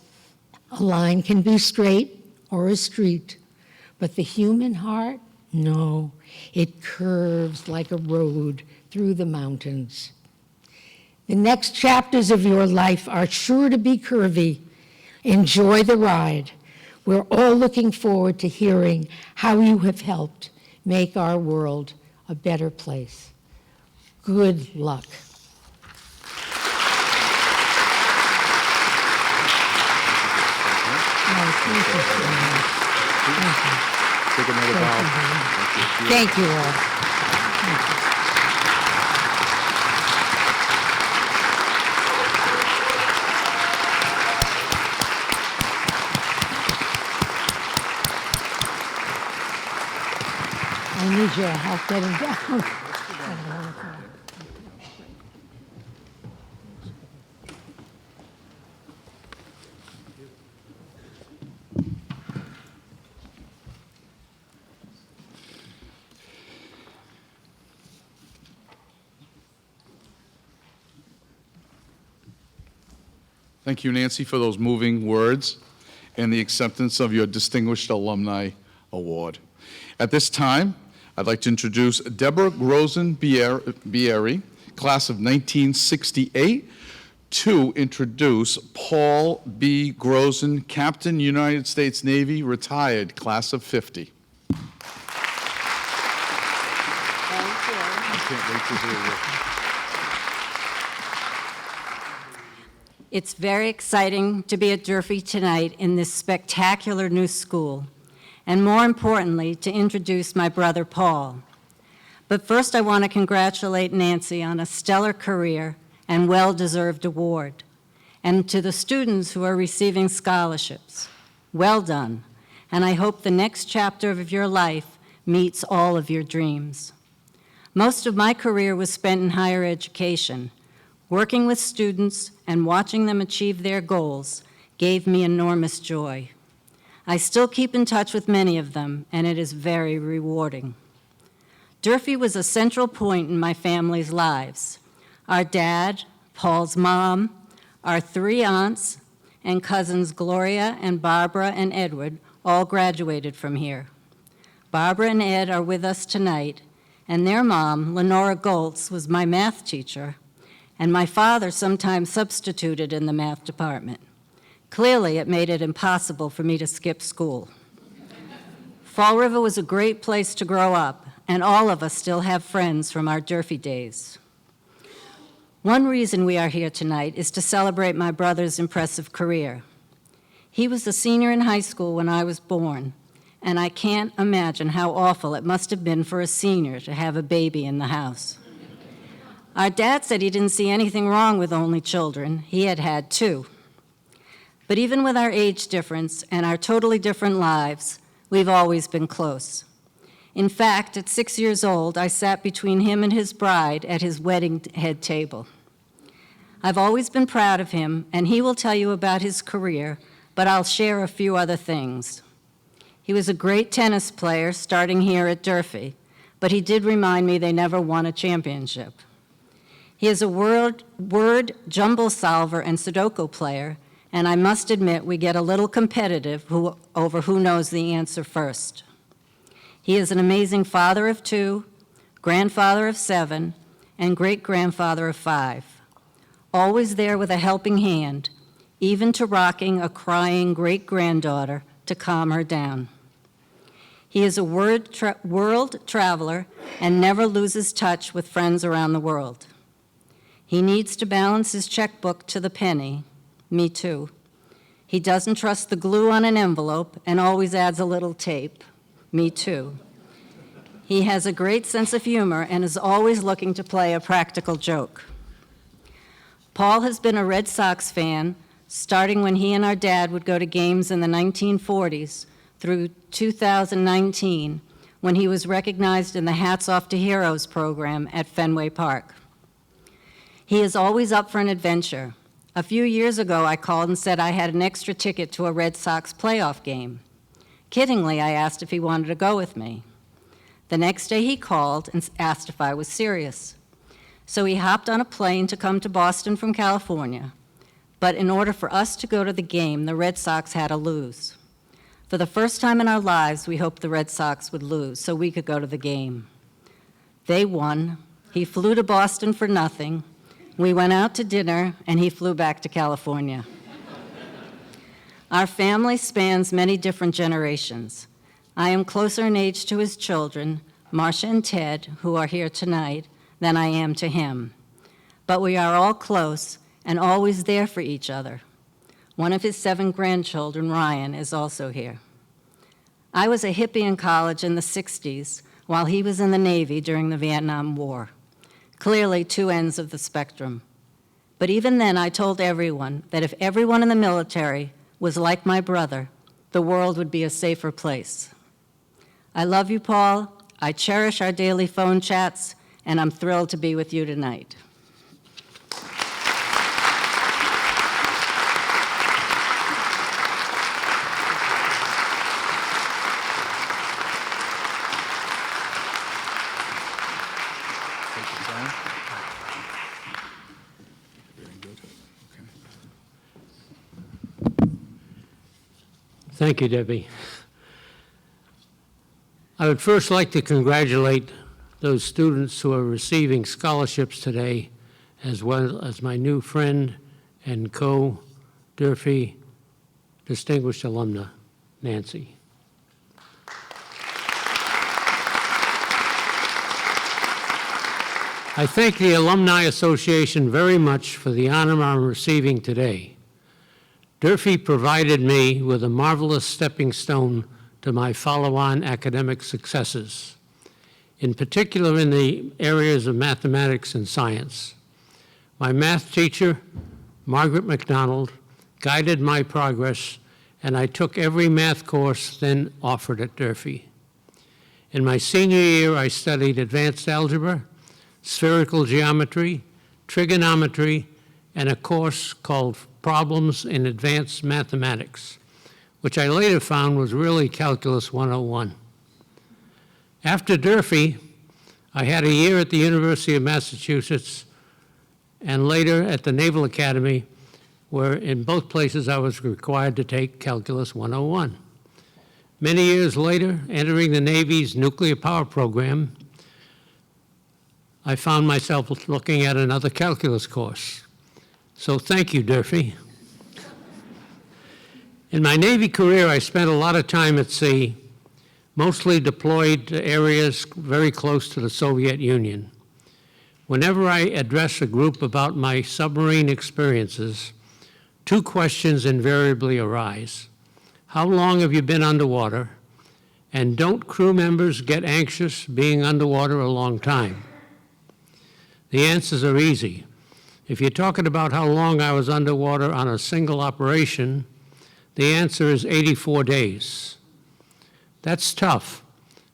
a line can be straight or a street, but the human heart, no, it curves like a road through the mountains. The next chapters of your life are sure to be curvy. Enjoy the ride. We're all looking forward to hearing how you have helped make our world a better place. Good luck. Take another bow. Thank you all. I need your help getting down. Thank you, Nancy, for those moving words and the acceptance of your Distinguished Alumni Award. At this time, I'd like to introduce Deborah Grozen-Bieri, class of 1968, to introduce Paul B. Grozen, Captain, United States Navy, retired, class of 50. I can't wait to hear you. It's very exciting to be at Durfee tonight in this spectacular new school, and more importantly, to introduce my brother Paul. But first, I want to congratulate Nancy on a stellar career and well-deserved award. And to the students who are receiving scholarships, well done. And I hope the next chapter of your life meets all of your dreams. Most of my career was spent in higher education. Working with students and watching them achieve their goals gave me enormous joy. I still keep in touch with many of them, and it is very rewarding. Durfee was a central point in my family's lives. Our dad, Paul's mom, our 3 aunts, and cousins Gloria and Barbara and Edward all graduated from here. Barbara and Ed are with us tonight, and their mom, Lenora Goltz, was my math teacher, and my father sometimes substituted in the math department. Clearly, it made it impossible for me to skip school. Fall River was a great place to grow up, and all of us still have friends from our Durfee days. One reason we are here tonight is to celebrate my brother's impressive career. He was a senior in high school when I was born, and I can't imagine how awful it must have been for a senior to have a baby in the house. Our dad said he didn't see anything wrong with only children. He had had 2. But even with our age difference and our totally different lives, we've always been close. In fact, at 6 years old, I sat between him and his bride at his wedding head table. I've always been proud of him, and he will tell you about his career, but I'll share a few other things. He was a great tennis player starting here at Durfee, but he did remind me they never won a championship. He is a word jumble solver and Sudoku player, and I must admit we get a little competitive over who knows the answer first. He is an amazing father of 2, grandfather of 7, and great-grandfather of 5. Always there with a helping hand, even to rocking a crying great-granddaughter to calm her down. He is a world traveler and never loses touch with friends around the world. He needs to balance his checkbook to the penny. Me too. He doesn't trust the glue on an envelope and always adds a little tape. Me too. He has a great sense of humor and is always looking to play a practical joke. Paul has been a Red Sox fan starting when he and our dad would go to games in the 1940s through 2019, when he was recognized in the Hats Off to Heroes program at Fenway Park. He is always up for an adventure. A few years ago, I called and said I had an extra ticket to a Red Sox playoff game. Kiddingly, I asked if he wanted to go with me. The next day he called and asked if I was serious. So he hopped on a plane to come to Boston from California. But in order for us to go to the game, the Red Sox had to lose. For the first time in our lives, we hoped the Red Sox would lose so we could go to the game. They won. He flew to Boston for nothing. We went out to dinner, and he flew back to California. Our family spans many different generations. I am closer in age to his children, Marcia and Ted, who are here tonight, than I am to him. But we are all close and always there for each other. One of his 7 grandchildren, Ryan, is also here. I was a hippie in college in the 60s while he was in the Navy during the Vietnam War. Clearly 2 ends of the spectrum. But even then, I told everyone that if everyone in the military was like my brother, the world would be a safer place. I love you, Paul. I cherish our daily phone chats, and I'm thrilled to be with you tonight. Thank you, Debbie. I would first like to congratulate those students who are receiving scholarships today, as well as my new friend and Durfee Distinguished Alumna, Nancy. I thank the Alumni Association very much for the honor I'm receiving today. Durfee provided me with a marvelous stepping stone to my follow-on academic successes, in particular in the areas of mathematics and science. My math teacher, Margaret McDonald, guided my progress, and I took every math course then offered at Durfee. In my senior year, I studied advanced algebra, spherical geometry, trigonometry, and a course called Problems in Advanced Mathematics, which I later found was really Calculus 101. After Durfee, I had a year at the University of Massachusetts and later at the Naval Academy, where in both places I was required to take Calculus 101. Many years later, entering the Navy's nuclear power program, I found myself looking at another calculus course. So thank you, Durfee. In my Navy career, I spent a lot of time at sea, mostly deployed to areas very close to the Soviet Union. Whenever I address a group about my submarine experiences, 2 questions invariably arise. How long have you been underwater? And don't crew members get anxious being underwater a long time? The answers are easy. If you're talking about how long I was underwater on a single operation, the answer is 84 days. That's tough,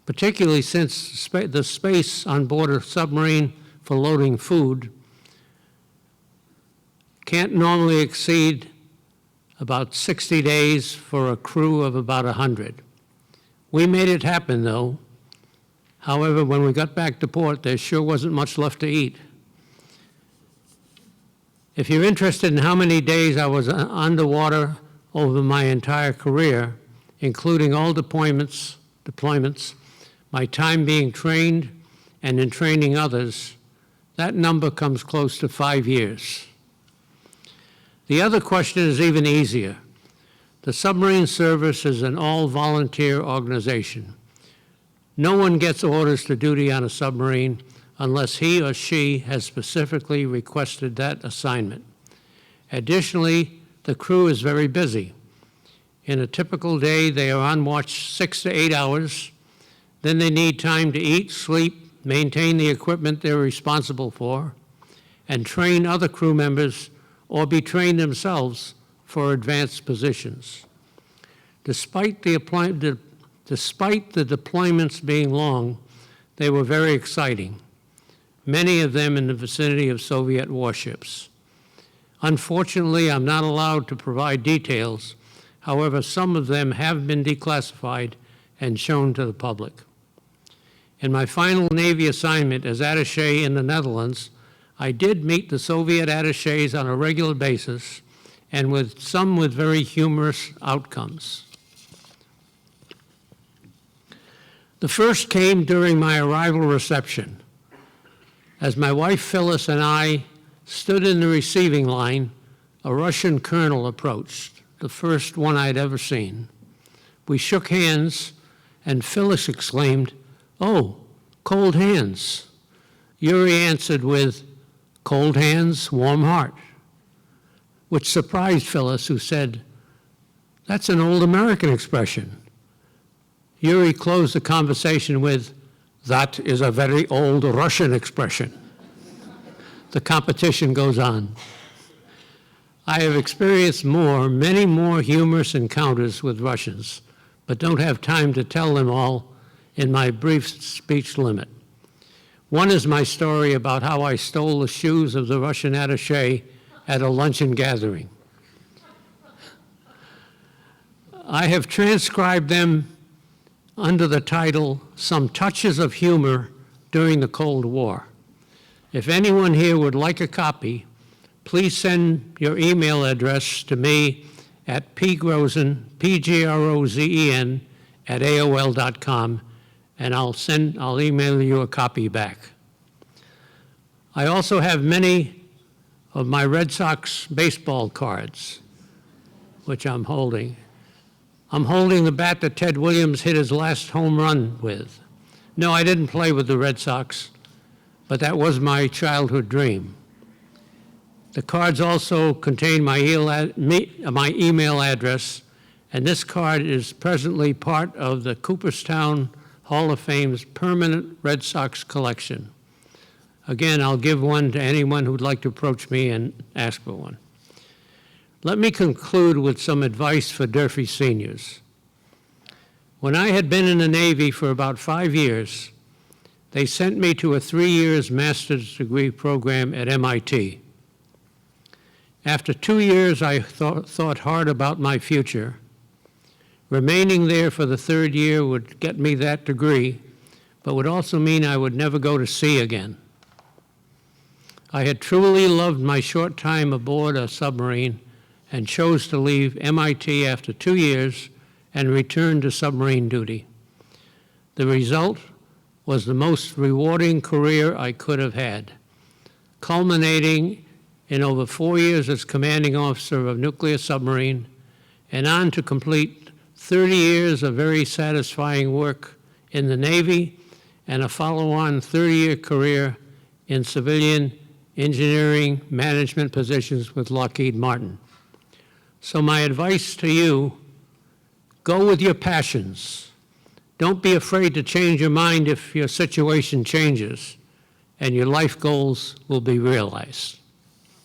particularly since the space on board a submarine for loading food can't normally exceed about 60 days for a crew of about 100. We made it happen, though. However, when we got back to port, there sure wasn't much left to eat. If you're interested in how many days I was underwater over my entire career, including all deployments, my time being trained and in training others, that number comes close to 5 years. The other question is even easier. The submarine service is an all-volunteer organization. No one gets orders to duty on a submarine unless he or she has specifically requested that assignment. Additionally, the crew is very busy. In a typical day, they are on watch 6 to 8 hours. Then they need time to eat, sleep, maintain the equipment they're responsible for, and train other crew members or be trained themselves for advanced positions. Despite the deployments being long, they were very exciting. many of them in the vicinity of Soviet warships. Unfortunately, I'm not allowed to provide details. However, some of them have been declassified and shown to the public. In my final Navy assignment as attaché in the Netherlands, I did meet the Soviet attachés on a regular basis, and with some with very humorous outcomes. The first came during my arrival reception. As my wife Phyllis and I stood in the receiving line, a Russian colonel approached, the first one I'd ever seen. We shook hands, and Phyllis exclaimed, "Oh, cold hands." Yuri answered with, "Cold hands, warm heart," which surprised Phyllis, who said, "That's an old American expression." Yuri closed the conversation with, "That is a very old Russian expression." The competition goes on. I have experienced many more humorous encounters with Russians, but don't have time to tell them all in my brief speech limit. One is my story about how I stole the shoes of the Russian attaché at a luncheon gathering. I have transcribed them under the title, "Some Touches of Humor During the Cold War." If anyone here would like a copy, please send your email address to me at pgrozen, P-G-R-O-Z-E-N, at AOL.com, and I'll email you a copy back. I also have many of my Red Sox baseball cards, which I'm holding. I'm holding the bat that Ted Williams hit his last home run with. No, I didn't play with the Red Sox, but that was my childhood dream. The cards also contain my email address, and this card is presently part of the Cooperstown Hall of Fame's permanent Red Sox collection. Again, I'll give one to anyone who'd like to approach me and ask for one. Let me conclude with some advice for Durfee seniors. When I had been in the Navy for about 5 years, they sent me to a 3-year master's degree program at MIT. After 2 years, I thought hard about my future. Remaining there for the 3rd year would get me that degree, but would also mean I would never go to sea again. I had truly loved my short time aboard a submarine and chose to leave MIT after 2 years and return to submarine duty. The result was the most rewarding career I could have had, culminating in over 4 years as commanding officer of a nuclear submarine, and on to complete 30 years of very satisfying work in the Navy and a follow-on 30-year career in civilian engineering management positions with Lockheed Martin. So my advice to you, go with your passions. Don't be afraid to change your mind if your situation changes, and your life goals will be realized.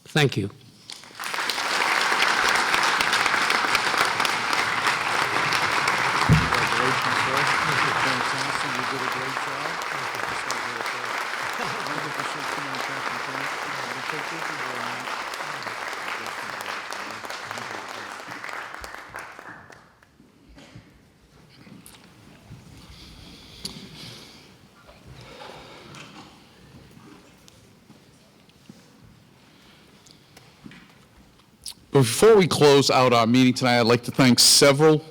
Thank you. Before we close out our meeting tonight, I'd like to thank several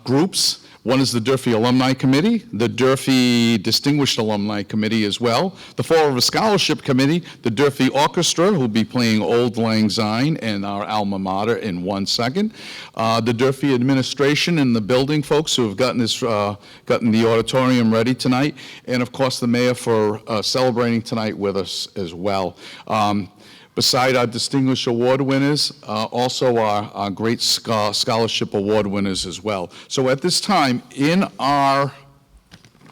groups. One is the Durfee Alumni Committee, the Durfee Distinguished Alumni Committee as well, the Fall River Scholarship Committee, the Durfee Orchestra, who'll be playing Old Lang Syne and our alma mater in 1 second, the Durfee administration and the building folks who have gotten the auditorium ready tonight, and of course the mayor for celebrating tonight with us as well. Beside our distinguished award winners, also our great scholarship award winners as well. So at this time, in our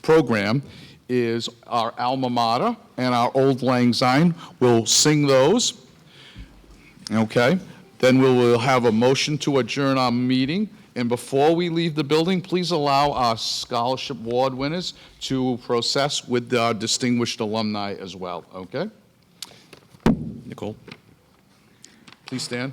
program is our alma mater and our Old Lang Syne. We'll sing those, okay? Then we will have a motion to adjourn our meeting, And before we leave the building, please allow our scholarship award winners to process with our distinguished alumni as well, okay? Nicole. Please stand.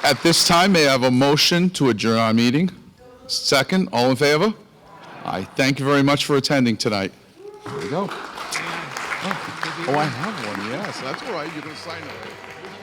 At this time, may I have a motion to adjourn our meeting? Second, all in favor? Aye. Thank you very much for attending tonight. There we go. Oh, I have one, yes. That's all right. You can sign it.